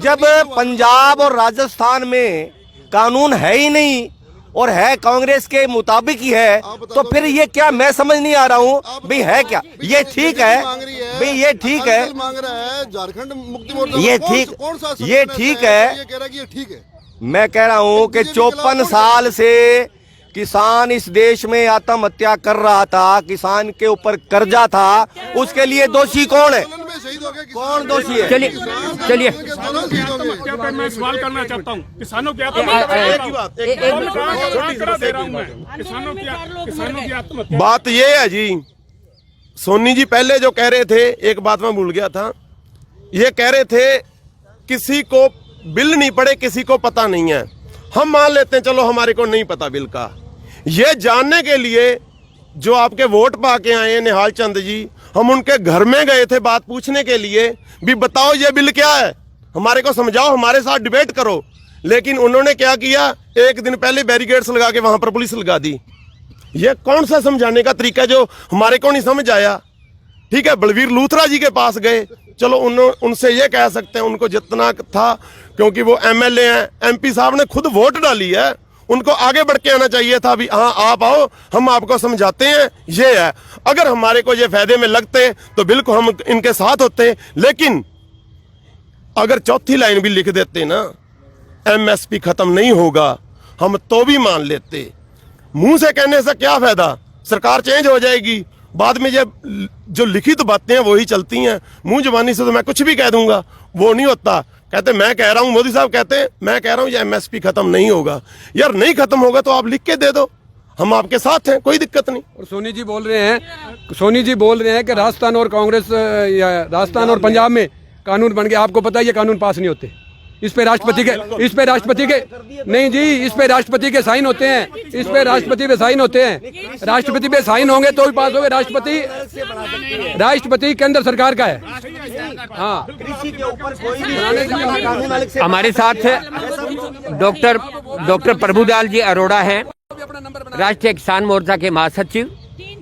जब पंजाब और राजस्थान में कानून है ही नहीं और है कांग्रेस के मुताबिक ही है, तो फिर ये क्या, मैं समझ नहीं आ रहा हूँ भाई है क्या ये? ठीक है भाई, ये ठीक है, झारखंड मुक्ति मोर्चा ये ठीक है। मैं कह रहा हूं कि 54 साल से किसान इस देश में आत्महत्या कर रहा था, किसान के ऊपर कर्जा था, उसके लिए दोषी कौन है? कौन दोषी है? चलिए मैं सवाल करना चाहता हूँ, किसानों की आत्महत्या। बात ये है जी, सोनी जी पहले जो कह रहे थे, एक बात मैं भूल गया था, ये कह रहे थे किसी को बिल नहीं पड़े, किसी को पता नहीं है। हम मान लेते हैं चलो हमारे को नहीं पता बिल का। ये जानने के लिए जो आपके वोट पा के आए हैं निहाल चंद जी, हम उनके घर में गए थे बात पूछने के लिए भी, बताओ ये बिल क्या है, हमारे को समझाओ, हमारे साथ डिबेट करो। लेकिन उन्होंने क्या किया, एक दिन पहले बैरिकेड्स लगा के वहां पर पुलिस लगा दी। ये कौन सा समझाने का तरीका जो हमारे को नहीं समझ आया? ठीक है, बलवीर लूथरा जी के पास गए, चलो उनसे ये कह सकते हैं उनको जितना था, क्योंकि वो एमएलए हैं, एमपी साहब ने खुद वोट डाली है, उनको आगे बढ़ के आना चाहिए था भी हाँ आप आओ, हम आपको समझाते हैं ये है। अगर हमारे को ये फायदे में लगते तो बिल्कुल हम इनके साथ होते, लेकिन अगर चौथी लाइन भी लिख देते ना, एमएसपी खत्म नहीं होगा, हम तो भी मान लेते। मुंह से कहने से क्या फायदा, सरकार चेंज हो जाएगी, बाद में ये जो लिखित बातें हैं वही चलती हैं। मुंह जुबानी से तो मैं कुछ भी कह दूंगा, वो नहीं होता। कहते मैं कह रहा हूं, मोदी साहब कहते हैं मैं कह रहा हूं ये एमएसपी खत्म नहीं होगा। यार नहीं खत्म होगा तो आप लिख के दे दो, हम आपके साथ हैं, कोई दिक्कत नहीं। और सोनी जी बोल रहे हैं कि राजस्थान और कांग्रेस या राजस्थान और पंजाब में कानून बन गया। आपको पता है ये कानून पास नहीं होते, इस पे राष्ट्रपति के नहीं जी, इस पे राष्ट्रपति के साइन होते हैं, इस पे राष्ट्रपति पे साइन होते हैं। राष्ट्रपति पे साइन होंगे तो भी पास होंगे। राष्ट्रपति केंद्र सरकार का है। हाँ, हमारे साथ डॉक्टर प्रभुदयाल जी अरोड़ा हैं, राष्ट्रीय किसान मोर्चा के महासचिव।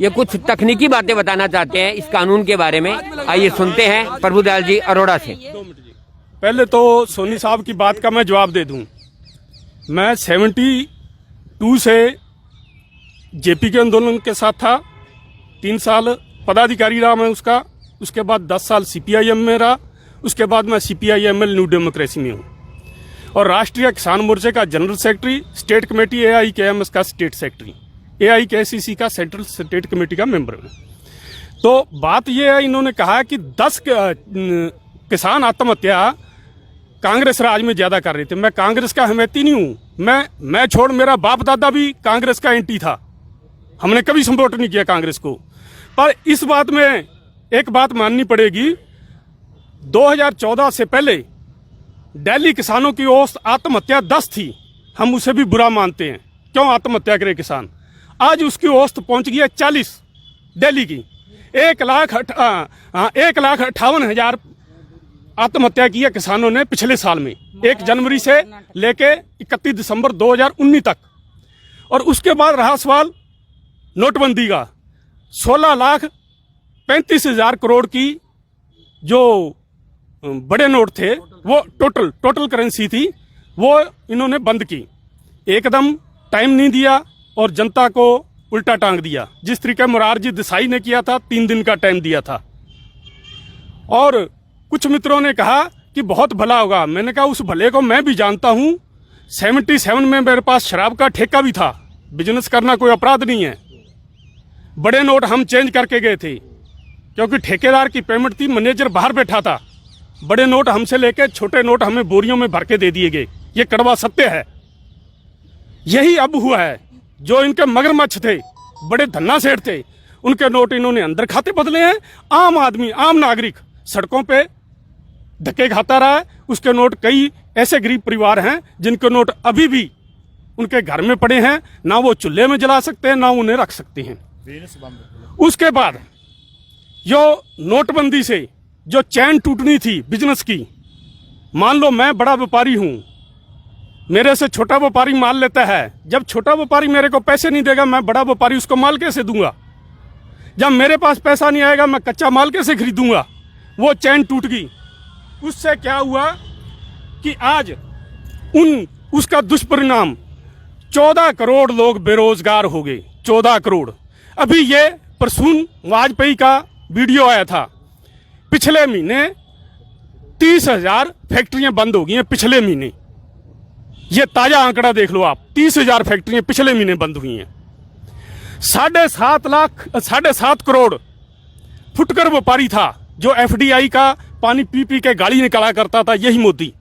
ये कुछ तकनीकी बातें बताना चाहते हैं इस कानून के बारे में। आइए सुनते हैं प्रभुदयाल जी अरोड़ा से। पहले तो सोनी साहब की बात का मैं जवाब दे दूं। मैं 72 से जेपी के आंदोलन के साथ था, 3 साल पदाधिकारी रहा मैं उसका, उसके बाद 10 साल सीपीआईएम में रहा, उसके बाद मैं सीपीआईएमएल न्यू डेमोक्रेसी में हूँ, और राष्ट्रीय किसान मोर्चे का जनरल सेक्रेटरी, स्टेट कमेटी एआईकेएमएस का स्टेट सेक्रेटरी, एआईकेसीसी का सेंट्रल स्टेट कमेटी का मेंबर हूँ। तो बात यह है, इन्होंने कहा कि 10 किसान आत्महत्या कांग्रेस राज में ज्यादा कर रही थी। मैं कांग्रेस का हमेती नहीं हूं, मैं छोड़ मेरा बाप दादा भी कांग्रेस का एंटी था, हमने कभी सपोर्ट नहीं किया कांग्रेस को। पर इस बात में एक बात माननी पड़ेगी, 2014 से पहले दिल्ली किसानों की औसत आत्महत्या 10 थी, हम उसे भी बुरा मानते हैं, क्यों आत्महत्या करे किसान। आज उसकी औसत पहुंच गई है 40 दिल्ली की। 1,58,000 आत्महत्या की है किसानों ने पिछले साल में, 1 जनवरी से लेके 31 दिसंबर 2019 तक। और उसके बाद रहा सवाल नोटबंदी का, 16,35,000 करोड़ की जो बड़े नोट थे, वो टोटल करेंसी थी, वो इन्होंने बंद की। एकदम टाइम नहीं दिया और जनता को उल्टा टांग दिया, जिस तरीके मोरारजी देसाई ने किया था, 3 दिन का टाइम दिया था। और कुछ मित्रों ने कहा कि बहुत भला होगा। मैंने कहा उस भले को मैं भी जानता हूँ। 77 में मेरे पास शराब का ठेका भी था। बिजनेस करना कोई अपराध नहीं है। बड़े नोट हम चेंज करके गए थे क्योंकि ठेकेदार की पेमेंट थी, मैनेजर बाहर बैठा था। बड़े नोट हमसे लेके छोटे नोट हमें बोरियों में भर के दे दिए गए। ये कड़वा सत्य है। यही अब हुआ है। जो इनके मगरमच्छ थे, बड़े धन्ना सेठ थे, उनके नोट इन्होंने अंदर खाते बदले हैं। आम आदमी, आम नागरिक सड़कों पे धक्के खाता रहा है। उसके नोट, कई ऐसे गरीब परिवार हैं जिनके नोट अभी भी उनके घर में पड़े हैं, ना वो चूल्हे में जला सकते हैं, ना उन्हें रख सकते हैं। उसके बाद जो नोटबंदी से जो चैन टूटनी थी बिजनेस की, मान लो मैं बड़ा व्यापारी हूं, मेरे से छोटा व्यापारी माल लेता है। जब छोटा व्यापारी मेरे को पैसे नहीं देगा, मैं बड़ा व्यापारी उसको माल कैसे दूंगा? जब मेरे पास पैसा नहीं आएगा, मैं कच्चा माल कैसे खरीदूंगा? वो चैन टूट गई। उससे क्या हुआ कि आज उसका दुष्परिणाम 14 करोड़ लोग बेरोजगार हो गए। 14 करोड़। अभी ये प्रसून वाजपेयी का वीडियो आया था। पिछले महीने 30,000 फैक्ट्रियां बंद हो गई हैं। पिछले महीने, ये ताजा आंकड़ा देख लो आप, 30,000 फैक्ट्रियां पिछले महीने बंद हुई हैं। 7.5 करोड़ फुटकर व्यापारी था जो एफडीआई का पानी पी पी के गाड़ी निकाला करता था। यही मोदी,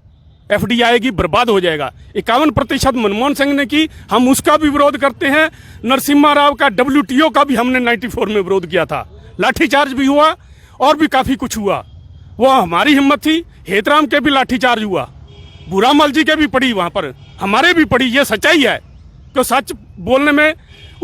एफडीआई की बर्बाद हो जाएगा। 51% मनमोहन सिंह ने की, हम उसका भी विरोध करते हैं। नरसिम्हा राव का WTO का भी हमने 94 में विरोध किया था। लाठीचार्ज भी हुआ और भी काफी कुछ हुआ। वो हमारी हिम्मत थी। हेतराम के भी लाठीचार्ज हुआ, बुरामल जी के भी पड़ी, वहां पर हमारे भी पड़ी। ये सच्चाई है। तो सच बोलने में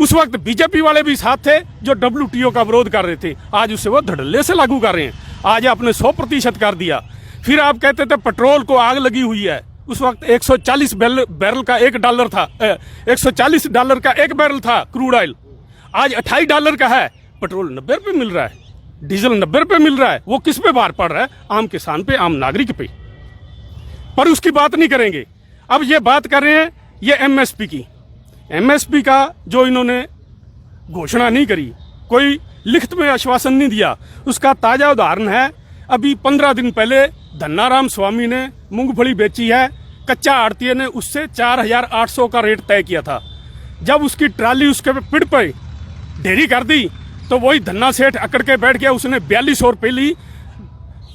उस वक्त बीजेपी वाले भी साथ थे जो WTO का विरोध कर रहे थे। आज उसे वो धड़ल्ले से लागू कर रहे हैं। आज आपने 100% कर दिया। फिर आप कहते थे पेट्रोल को आग लगी हुई है। उस वक्त 140 बैरल का $1 था, $140 का एक बैरल था क्रूड ऑयल। आज $28 का है। पेट्रोल 90 रुपये मिल रहा है, डीजल 90 रुपये मिल रहा है। वो किस पे भार पड़ रहा है? आम किसान पे, आम नागरिक पे। पर उसकी बात नहीं करेंगे। अब ये बात कर रहे हैं ये MSP की। MSP का जो इन्होंने घोषणा नहीं करी, कोई लिखित में आश्वासन नहीं दिया, उसका ताजा उदाहरण है अभी 15 दिन पहले धन्नाराम स्वामी ने मूंगफली बेची है। कच्चा आड़तीय ने उससे 4,800 का रेट तय किया था। जब उसकी ट्राली उसके पिड़ पे ढेरी कर दी तो वही धन्ना सेठ अकड़ के बैठ गया। उसने 4200 रुपये ली।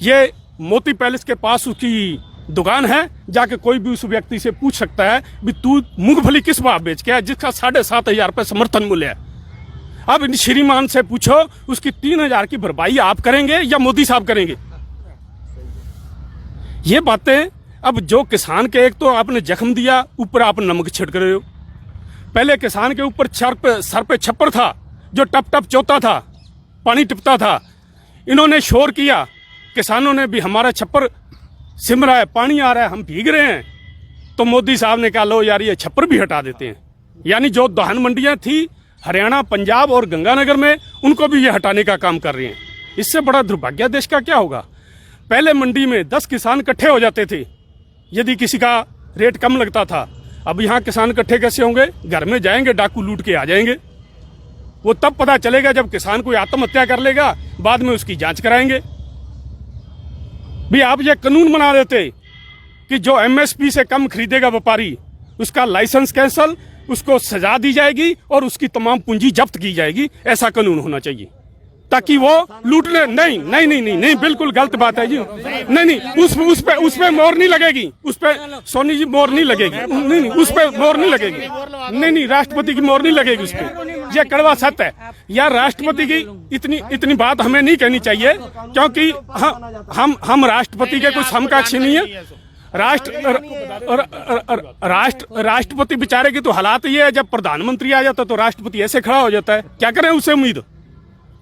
ये मोती पैलेस के पास उसकी दुकान है, जाके कोई भी उस व्यक्ति से पूछ सकता है भी तू मूंगफली किस भाव बेच के है, जिसका 7,500 रुपये समर्थन मूल्य है। अब इन श्रीमान से पूछो उसकी 3,000 की भरपाई आप करेंगे या मोदी साहब करेंगे? ये बातें अब जो किसान के, एक तो आपने जख्म दिया, ऊपर आप नमक छिड़क रहे हो। पहले किसान के ऊपर सर पे छप्पर था जो टप टप चौथा था, पानी टिपता था। इन्होंने शोर किया, किसानों ने भी हमारा छप्पर सिम रहा है, पानी आ रहा है, हम भीग रहे हैं। तो मोदी साहब ने कहा लो यार ये छप्पर भी हटा देते हैं। यानी जो धान मंडियां थी हरियाणा, पंजाब और गंगानगर में, उनको भी ये हटाने का काम कर रहे हैं। इससे बड़ा दुर्भाग्य देश का क्या होगा? पहले मंडी में 10 किसान इकट्ठे हो जाते थे यदि किसी का रेट कम लगता था। अब यहाँ किसान इकट्ठे कैसे होंगे? घर में जाएंगे, डाकू लूट के आ जाएंगे। वो तब पता चलेगा जब किसान कोई आत्महत्या कर लेगा, बाद में उसकी जांच कराएंगे। भी आप ये कानून बना देते कि जो MSP से कम खरीदेगा व्यापारी, उसका लाइसेंस कैंसल, उसको सजा दी जाएगी और उसकी तमाम पूंजी जब्त की जाएगी। ऐसा कानून होना चाहिए ताकि वो लूटने नहीं, बिल्कुल गलत बात है जी। नहीं, उस पे मोहर नहीं लगेगी। उस पे सोनी जी मोहर नहीं लगेगी। नहीं, उस पे मोहर नहीं लगेगी। नहीं, राष्ट्रपति की मोहर नहीं लगेगी उस पे। ये कड़वा सत्य है। यार राष्ट्रपति की इतनी बात हमें नहीं कहनी चाहिए, क्योंकि हम राष्ट्रपति के कुछ समकक्ष नहीं है। राष्ट्रपति बेचारे की तो हालात ये है, जब प्रधानमंत्री आ जाता तो राष्ट्रपति ऐसे खड़ा हो जाता है। क्या करें उससे उम्मीद?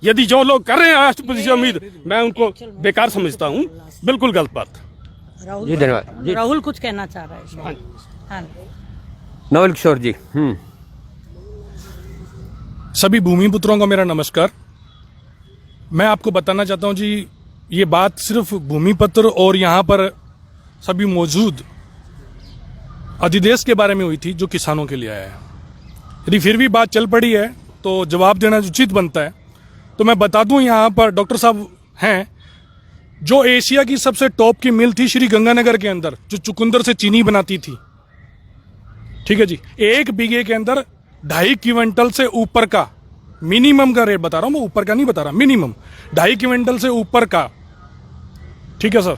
यदि जो लोग कर रहे हैं राष्ट्रपति से उम्मीद, मैं उनको बेकार समझता हूँ। बिल्कुल गलत बात। जी धन्यवाद। राहुल कुछ कहना चाह रहा है इसमें। हाँ। नवल किशोर जी। सभी भूमिपुत्रों को मेरा नमस्कार। मैं आपको बताना चाहता हूं जी, ये बात सिर्फ भूमिपुत्र और यहाँ पर सभी मौजूद अधिदेश के बारे में हुई थी जो किसानों के लिए आया है। यदि फिर भी बात चल पड़ी है तो जवाब देना उचित बनता है। तो मैं बता दूं, यहाँ पर डॉक्टर साहब हैं, जो एशिया की सबसे टॉप की मिल थी श्री गंगानगर के अंदर, जो चुकंदर से चीनी बनाती थी, ठीक है जी, 1 बीघे के अंदर 2.5 क्विंटल से ऊपर का मिनिमम का रेट बता रहा हूं मैं, ऊपर का नहीं बता रहा, मिनिमम 2.5 क्विंटल से ऊपर का, ठीक है सर,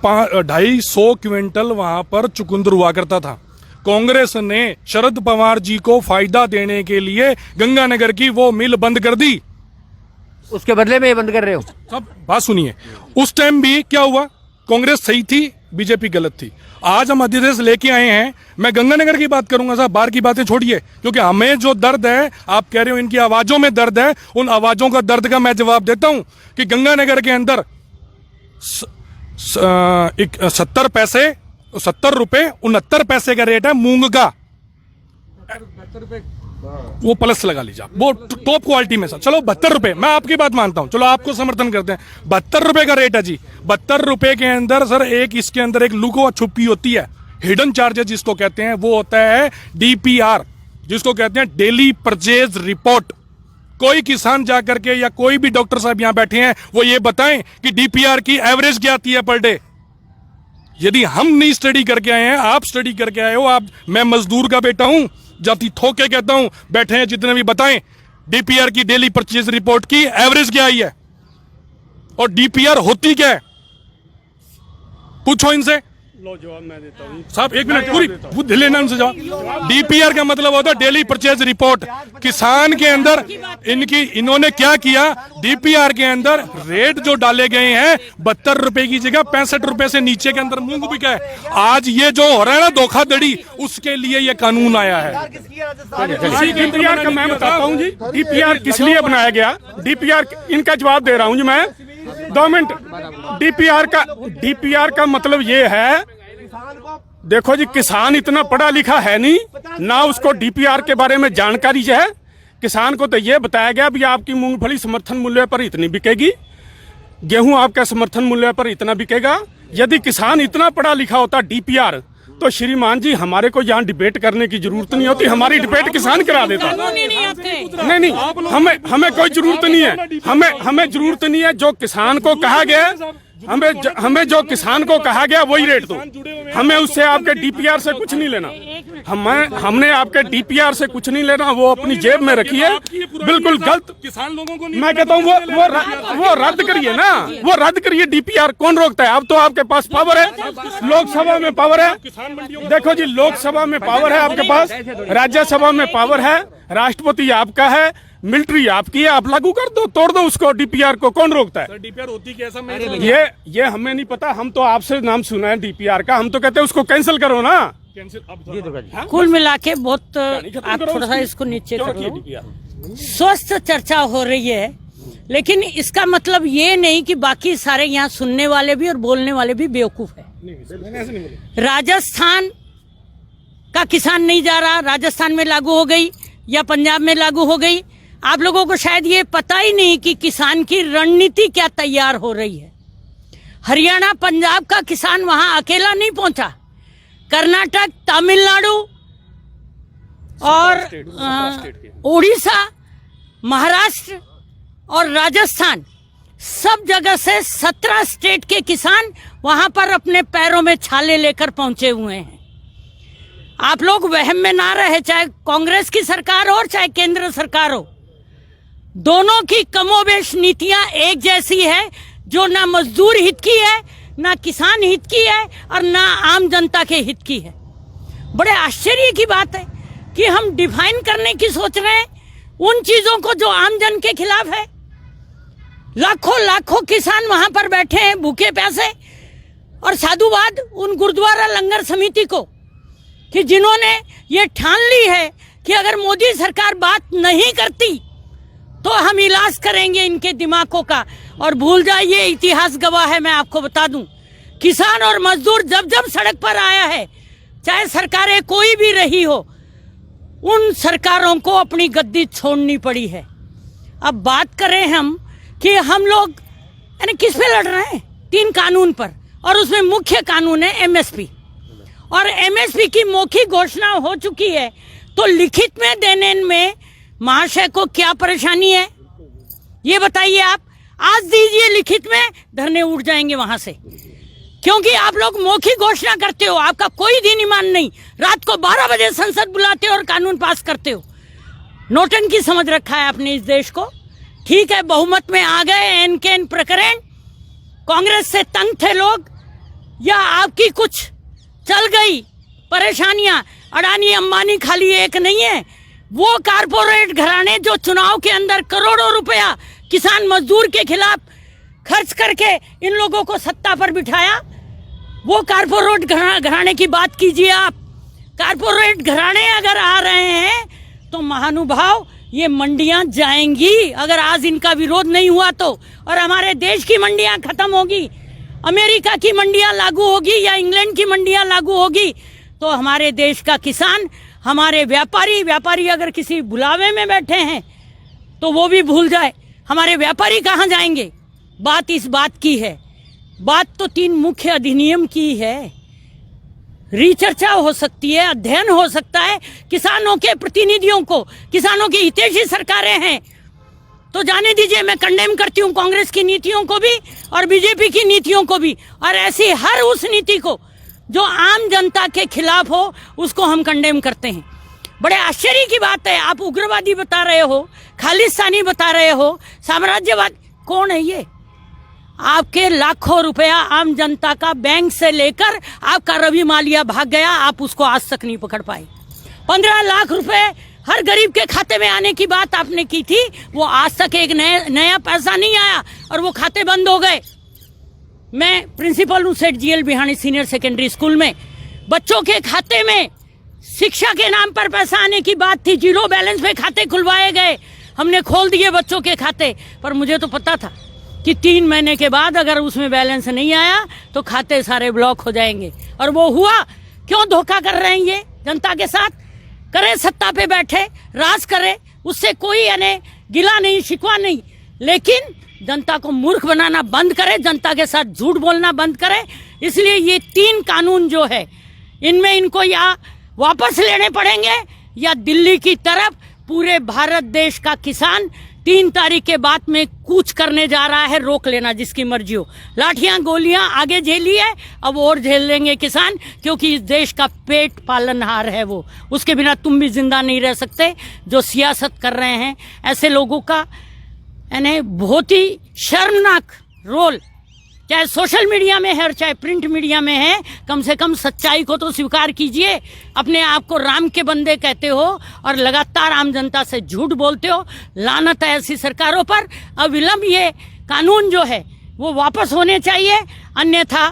250 क्विंटल वहां पर चुकंदर हुआ करता था। कांग्रेस ने शरद पवार जी को फायदा देने के लिए गंगानगर की वो मिल बंद कर दी। उसके बदले में ये बंद कर रहे हो? सब बात सुनिए, उस टाइम भी क्या हुआ, कांग्रेस सही थी, बीजेपी गलत थी। आज हम अध्यादेश लेके आए हैं, मैं गंगानगर की बात करूंगा साहब, बाहर की बातें छोड़िए, क्योंकि हमें जो दर्द है, आप कह रहे हो इनकी आवाजों में दर्द है, उन आवाजों का दर्द का मैं जवाब देता हूं कि गंगानगर के अंदर 70 पैसे 70 रुपए 69 पैसे का रेट है मूंग का, वो प्लस लगा लीजिए आप, वो टॉप क्वालिटी में सर, चलो 72 रुपए, मैं आपकी बात मानता हूं, चलो आपको समर्थन करते हैं, 72 रुपए का रेट है जी। 72 रुपए के अंदर सर एक इसके अंदर एक लुको छुपी होती है, हिडन चार्जेस जिसको कहते हैं, वो होता है DPR, जिसको कहते हैं डेली परचेज रिपोर्ट। कोई किसान जाकर के या कोई भी डॉक्टर साहब यहां बैठे हैं वो ये बताएं कि DPR की एवरेज क्या आती है पर डे। यदि हम नहीं स्टडी करके आए हैं, आप स्टडी करके आए हो, आप, मैं मजदूर का बेटा हूं, जाति ठोके कहता हूं, बैठे हैं जितने भी, बताएं DPR की डेली परचेज रिपोर्ट की एवरेज क्या आई है और DPR होती क्या है, पूछो इनसे। लो जवाब मैं देता हूँ साहब, 1 मिनट पूरी बुद्ध लेना उनसे जवाब। DPR का मतलब होता है डेली परचेज रिपोर्ट। किसान के अंदर इन्होंने क्या किया, DPR के अंदर रेट जो डाले गए हैं 72 रुपए की जगह 65 रुपए से नीचे के अंदर मूंग बिका है। आज ये जो हो रहा है ना धोखाधड़ी, उसके लिए ये कानून आया है। DPR का मैं बताता हूँ जी, DPR किस लिए बनाया गया, DPR इनका जवाब दे रहा हूँ जी मैं, 2 मिनट। DPR का मतलब ये है, देखो जी, किसान इतना पढ़ा लिखा है नहीं ना, उसको DPR के बारे में जानकारी है। किसान को तो ये बताया गया भी आपकी मूंगफली समर्थन मूल्य पर इतनी बिकेगी, गेहूं आपका समर्थन मूल्य पर इतना बिकेगा। यदि किसान इतना पढ़ा लिखा होता DPR, तो श्रीमान जी हमारे को यहाँ डिबेट करने की जरूरत नहीं होती, हमारी डिबेट किसान करा देता। नहीं, हमें कोई जरूरत नहीं है, हमें जरूरत नहीं है। जो किसान को कहा गया, हमें जो किसान को कहा गया वही रेट दो, हमें उससे आपके DPR से कुछ नहीं लेना, हमने आपके DPR से कुछ नहीं लेना, वो अपनी जेब में रखिए, बिल्कुल गलत। किसान लोगों को मैं कहता हूँ वो रद्द करिए ना, वो रद्द करिए। DPR कौन रोकता है? अब तो आपके पास पावर है, लोकसभा में पावर है, देखो जी, लोकसभा में पावर है आपके पास, राज्यसभा में पावर है, राष्ट्रपति आपका है, मिलिट्री आपकी है, आप लागू कर दो, तोड़ दो उसको। DPR को कौन रोकता है? DPR होती कैसा, मैं ये हमें नहीं पता, हम तो आपसे नाम सुना है DPR का, हम तो कहते हैं उसको कैंसिल करो ना। कुल मिला के बहुत, आप थोड़ा सा इसको नीचे कर लो। स्वस्थ चर्चा हो रही है, लेकिन इसका मतलब ये नहीं कि बाकी सारे यहाँ सुनने वाले भी और बोलने वाले भी बेवकूफ है। राजस्थान का किसान नहीं जा रहा, राजस्थान में लागू हो गई या पंजाब में लागू हो गई। आप लोगों को शायद ये पता ही नहीं कि किसान की रणनीति क्या तैयार हो रही है। हरियाणा पंजाब का किसान वहां अकेला नहीं पहुंचा, कर्नाटक, तमिलनाडु और उड़ीसा, महाराष्ट्र और राजस्थान, सब जगह से 17 स्टेट के किसान वहां पर अपने पैरों में छाले लेकर पहुंचे हुए हैं। आप लोग वहम में ना रहे, चाहे कांग्रेस की सरकार हो और चाहे केंद्र सरकार हो, दोनों की कमोबेश नीतियां एक जैसी है, जो ना मजदूर हित की है, ना किसान हित की है और ना आम जनता के हित की है। बड़े आश्चर्य की बात है कि हम डिफाइन करने की सोच रहे हैं उन चीजों को जो आम जन के खिलाफ है। लाखों किसान वहां पर बैठे हैं भूखे प्यासे, और साधुवाद उन गुरुद्वारा लंगर समिति को कि जिन्होंने ये ठान ली है कि अगर मोदी सरकार बात नहीं करती तो हम इलाज करेंगे इनके दिमागों का। और भूल जाइए, इतिहास गवाह है, मैं आपको बता दूं, किसान और मजदूर जब जब सड़क पर आया है, चाहे सरकारें कोई भी रही हो, उन सरकारों को अपनी गद्दी छोड़नी पड़ी है। अब बात करें हम कि हम लोग यानी किस पे लड़ रहे हैं? 3 कानून पर, और उसमें मुख्य कानून है MSP। और MSP की मौखिक घोषणा हो चुकी है, तो लिखित में देने में महाशय को क्या परेशानी है, ये बताइए आप। आज दीजिए लिखित में, धरने उठ जाएंगे वहां से। क्योंकि आप लोग मौखिक घोषणा करते हो, आपका कोई दिन ईमान नहीं। रात को 12 बजे संसद बुलाते हो और कानून पास करते हो। नोटंकी समझ रखा है अपने इस देश को। ठीक है, बहुमत में आ गए, एन केन प्रकरण, कांग्रेस से तंग थे लोग, या आपकी कुछ चल गई परेशानियां। अडानी अंबानी खाली एक नहीं है, वो कारपोरेट घराने जो चुनाव के अंदर करोड़ों रुपया किसान मजदूर के खिलाफ खर्च करके इन लोगों को सत्ता पर बिठाया, वो कारपोरेट घराने की बात कीजिए आप। कारपोरेट घराने अगर आ रहे हैं तो महानुभाव ये मंडियां जाएंगी, अगर आज इनका विरोध नहीं हुआ तो। और हमारे देश की मंडियां खत्म होगी, अमेरिका की मंडियां लागू होगी या इंग्लैंड की मंडियां लागू होगी, तो हमारे देश का किसान, हमारे व्यापारी अगर किसी बुलावे में बैठे हैं तो वो भी भूल जाए। हमारे व्यापारी कहाँ जाएंगे? बात इस बात की है। बात तो 3 मुख्य अधिनियम की है। रिचर्चा हो सकती है, अध्ययन हो सकता है। किसानों के प्रतिनिधियों को, किसानों की हितैषी सरकारें हैं तो जाने दीजिए। मैं कंडेम करती हूँ कांग्रेस की नीतियों को भी और बीजेपी की नीतियों को भी, और ऐसी हर उस नीति को जो आम जनता के खिलाफ हो उसको हम कंडेम करते हैं। बड़े आश्चर्य की बात है, आप उग्रवादी बता रहे हो, खालिस्तानी बता रहे हो, साम्राज्यवाद। कौन है ये? आपके लाखों रुपया आम जनता का बैंक से लेकर आपका रवि मालिया भाग गया, आप उसको आज तक नहीं पकड़ पाए। 15 लाख रुपए हर गरीब के खाते में आने की बात आपने की थी, वो आज तक एक नया पैसा नहीं आया और वो खाते बंद हो गए। मैं प्रिंसिपल हूँ सेठ जीएल बिहानी सीनियर सेकेंडरी स्कूल में। बच्चों के खाते में शिक्षा के नाम पर पैसा आने की बात थी, 0 बैलेंस पे खाते खुलवाए गए, हमने खोल दिए बच्चों के खाते। पर मुझे तो पता था कि 3 महीने के बाद अगर उसमें बैलेंस नहीं आया तो खाते सारे ब्लॉक हो जाएंगे, और वो हुआ। क्यों धोखा कर रहे हैं ये जनता के साथ? करे सत्ता पे बैठे, राज करे, उससे कोई यानी गिला नहीं, शिकवा नहीं, लेकिन जनता को मूर्ख बनाना बंद करे, जनता के साथ झूठ बोलना बंद करे। इसलिए ये 3 कानून जो है, इनमें इनको या वापस लेने पड़ेंगे या दिल्ली की तरफ पूरे भारत देश का किसान 3 तारीख के बाद में कूच करने जा रहा है। रोक लेना जिसकी मर्जी हो। लाठियां गोलियां आगे झेली है, अब और झेल लेंगे किसान, क्योंकि इस देश का पेट पालनहार है वो। उसके बिना तुम भी जिंदा नहीं रह सकते। जो सियासत कर रहे हैं ऐसे लोगों का यानी बहुत ही शर्मनाक रोल, चाहे सोशल मीडिया में है और चाहे प्रिंट मीडिया में है। कम से कम सच्चाई को तो स्वीकार कीजिए। अपने आप को राम के बंदे कहते हो और लगातार आम जनता से झूठ बोलते हो। लानत है ऐसी सरकारों पर। अविलंब ये कानून जो है वो वापस होने चाहिए, अन्यथा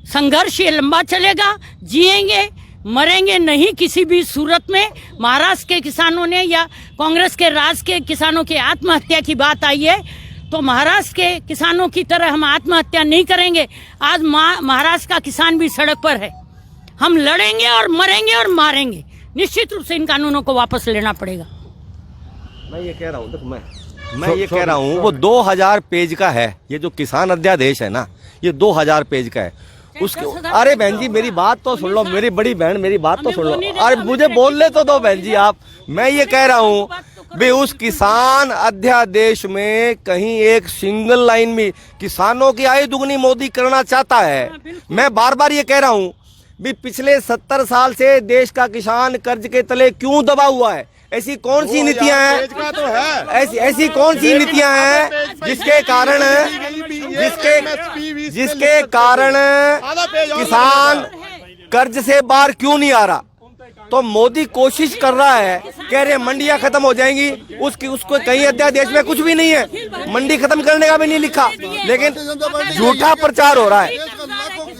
संघर्ष ये लंबा चलेगा। जिएंगे मरेंगे नहीं किसी भी सूरत में। महाराष्ट्र के किसानों ने या कांग्रेस के राज के किसानों की आत्महत्या की बात आई है, तो महाराष्ट्र के किसानों की तरह हम आत्महत्या नहीं करेंगे। आज महाराष्ट्र का किसान भी सड़क पर है। हम लड़ेंगे और मरेंगे और मारेंगे। निश्चित रूप से इन कानूनों को वापस लेना पड़ेगा। मैं ये कह रहा हूँ, मैं ये कह रहा हूँ, वो 2000 पेज का है ये जो किसान अध्यादेश है ना, ये 2000 पेज का है। उसके अरे बहन जी मेरी बात तो सुन लो, मेरी बड़ी बहन मेरी बात तो सुन लो। अरे मुझे बोलने तो दो बहन जी आप। मैं ये कह रहा हूँ भी उस किसान अध्यादेश में कहीं एक सिंगल लाइन में किसानों की आय दुगनी मोदी करना चाहता है। मैं बार बार ये कह रहा हूँ भी पिछले 70 साल से देश का किसान कर्ज के तले क्यों दबा हुआ है? ऐसी कौन सी नीतियां हैं, तो है ऐसी कौन सी नीतियां हैं जिसके कारण किसान कर्ज से बाहर क्यों नहीं आ रहा? तो मोदी कोशिश कर रहा है, कह रहे मंडियां खत्म हो जाएंगी, उसको कहीं अध्यादेश में कुछ भी नहीं है, मंडी खत्म करने का भी नहीं लिखा, लेकिन झूठा प्रचार हो रहा है।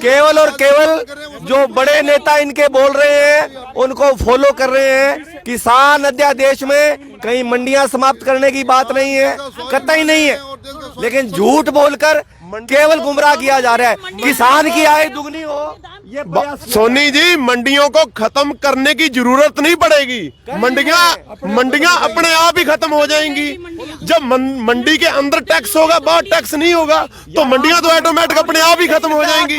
केवल और केवल जो बड़े नेता इनके बोल रहे हैं उनको फॉलो कर रहे हैं। किसान अध्यादेश में कहीं मंडियां समाप्त करने की बात नहीं है, कतई नहीं है, लेकिन झूठ बोलकर केवल गुमराह किया जा रहा है। किसान की आय दुगनी हो, ये सोनी जी मंडियों को खत्म करने की जरूरत नहीं पड़ेगी। मंडियां अपने आप ही खत्म हो जाएंगी। जब मंडी के अंदर टैक्स होगा, बाहर टैक्स नहीं होगा, तो मंडियां तो ऑटोमेटिक अपने आप ही खत्म हो जाएंगी।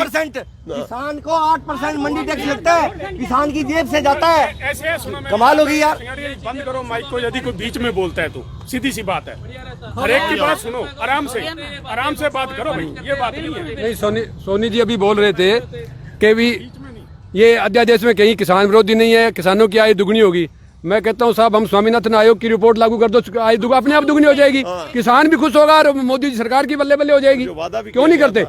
किसान को 8% मंडी टैक्स लगता है, किसान की जेब से जाता है। ऐसे सुनो, मैं कमाल होगी यार। सिंगाड़ी, बंद करो माइक को, यदि कोई बीच में बोलता है तो सीधी सी बात है, हर एक की बात सुनो, आराम से बात करो भाई, ये बात नहीं है। नहीं, सोनी जी अभी बोल रहे थे कि भी ये अध्यादेश में कहीं किसान विरोधी नहीं है, किसानों की आय दुगनी होगी। मैं कहता हूँ साहब, हम स्वामीनाथन आयोग की रिपोर्ट लागू कर दो, आय अपने आप दुगनी हो जाएगी, किसान भी खुश होगा और मोदी जी सरकार की बल्ले बल्ले हो जाएगी। क्यों नहीं करते?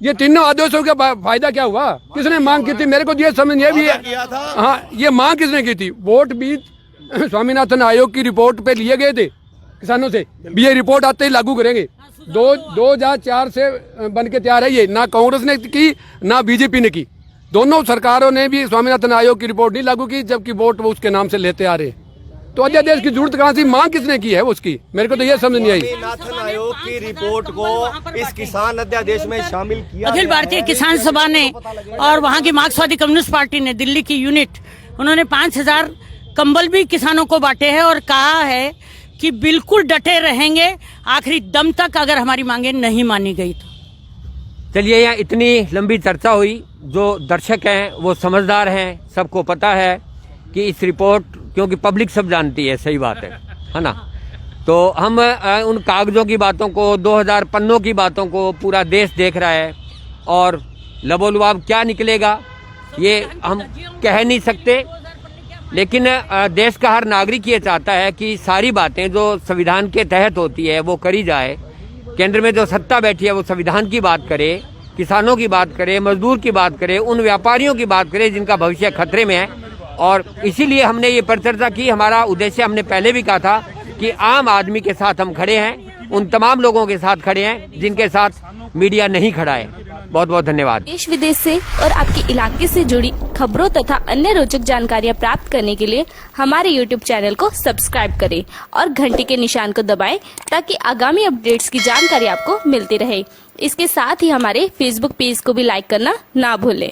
ये तीनों आदेशों का फायदा क्या हुआ? किसने मांग की थी? मेरे को ये समझ ये भी है, हाँ, ये मांग किसने की थी? वोट भी स्वामीनाथन आयोग की रिपोर्ट पे लिए गए थे किसानों से, भी ये रिपोर्ट आते ही लागू करेंगे। 2004 से बन के तैयार है ये, ना कांग्रेस ने की ना बीजेपी ने की, दोनों सरकारों ने भी स्वामीनाथन आयोग की रिपोर्ट नहीं लागू की, जबकि वोट वो उसके नाम से लेते आ रहे हैं। तो अध्यादेश की जरूरत कहाँ से? मांग किसने की है उसकी? मेरे को तो ये समझ नहीं आई। स्वामीनाथन आयोग की रिपोर्ट को इस किसान अध्यादेश में शामिल किया। अखिल भारतीय किसान सभा ने और वहाँ की मार्क्सवादी कम्युनिस्ट पार्टी ने, दिल्ली की यूनिट, उन्होंने 5000 कंबल भी किसानों को बांटे हैं और कहा है कि बिल्कुल डटे रहेंगे आखिरी दम तक अगर हमारी मांगे नहीं मानी गई तो। चलिए, यहाँ इतनी लंबी चर्चा हुई। जो दर्शक हैं वो समझदार हैं, सबको पता है कि इस रिपोर्ट, क्योंकि पब्लिक सब जानती है, सही बात है ना। तो हम उन कागजों की बातों को, 2000 पन्नों की बातों को पूरा देश देख रहा है और लबोलुआब क्या निकलेगा ये हम कह नहीं सकते। लेकिन देश का हर नागरिक ये चाहता है कि सारी बातें जो संविधान के तहत होती है वो करी जाए। केंद्र में जो सत्ता बैठी है वो संविधान की बात करे, किसानों की बात करे, मजदूर की बात करे, उन व्यापारियों की बात करे जिनका भविष्य खतरे में है। और इसीलिए हमने ये परिचर्चा की। हमारा उद्देश्य, हमने पहले भी कहा था कि आम आदमी के साथ हम खड़े हैं, उन तमाम लोगों के साथ खड़े हैं जिनके साथ मीडिया नहीं खड़ा है। बहुत बहुत धन्यवाद। देश विदेश से और आपके इलाके से जुड़ी खबरों तथा अन्य रोचक जानकारियां प्राप्त करने के लिए हमारे YouTube चैनल को सब्सक्राइब करें और घंटी के निशान को दबाएं ताकि आगामी अपडेट्स की जानकारी आपको मिलती रहे। इसके साथ ही हमारे Facebook पेज को भी लाइक करना ना भूलें।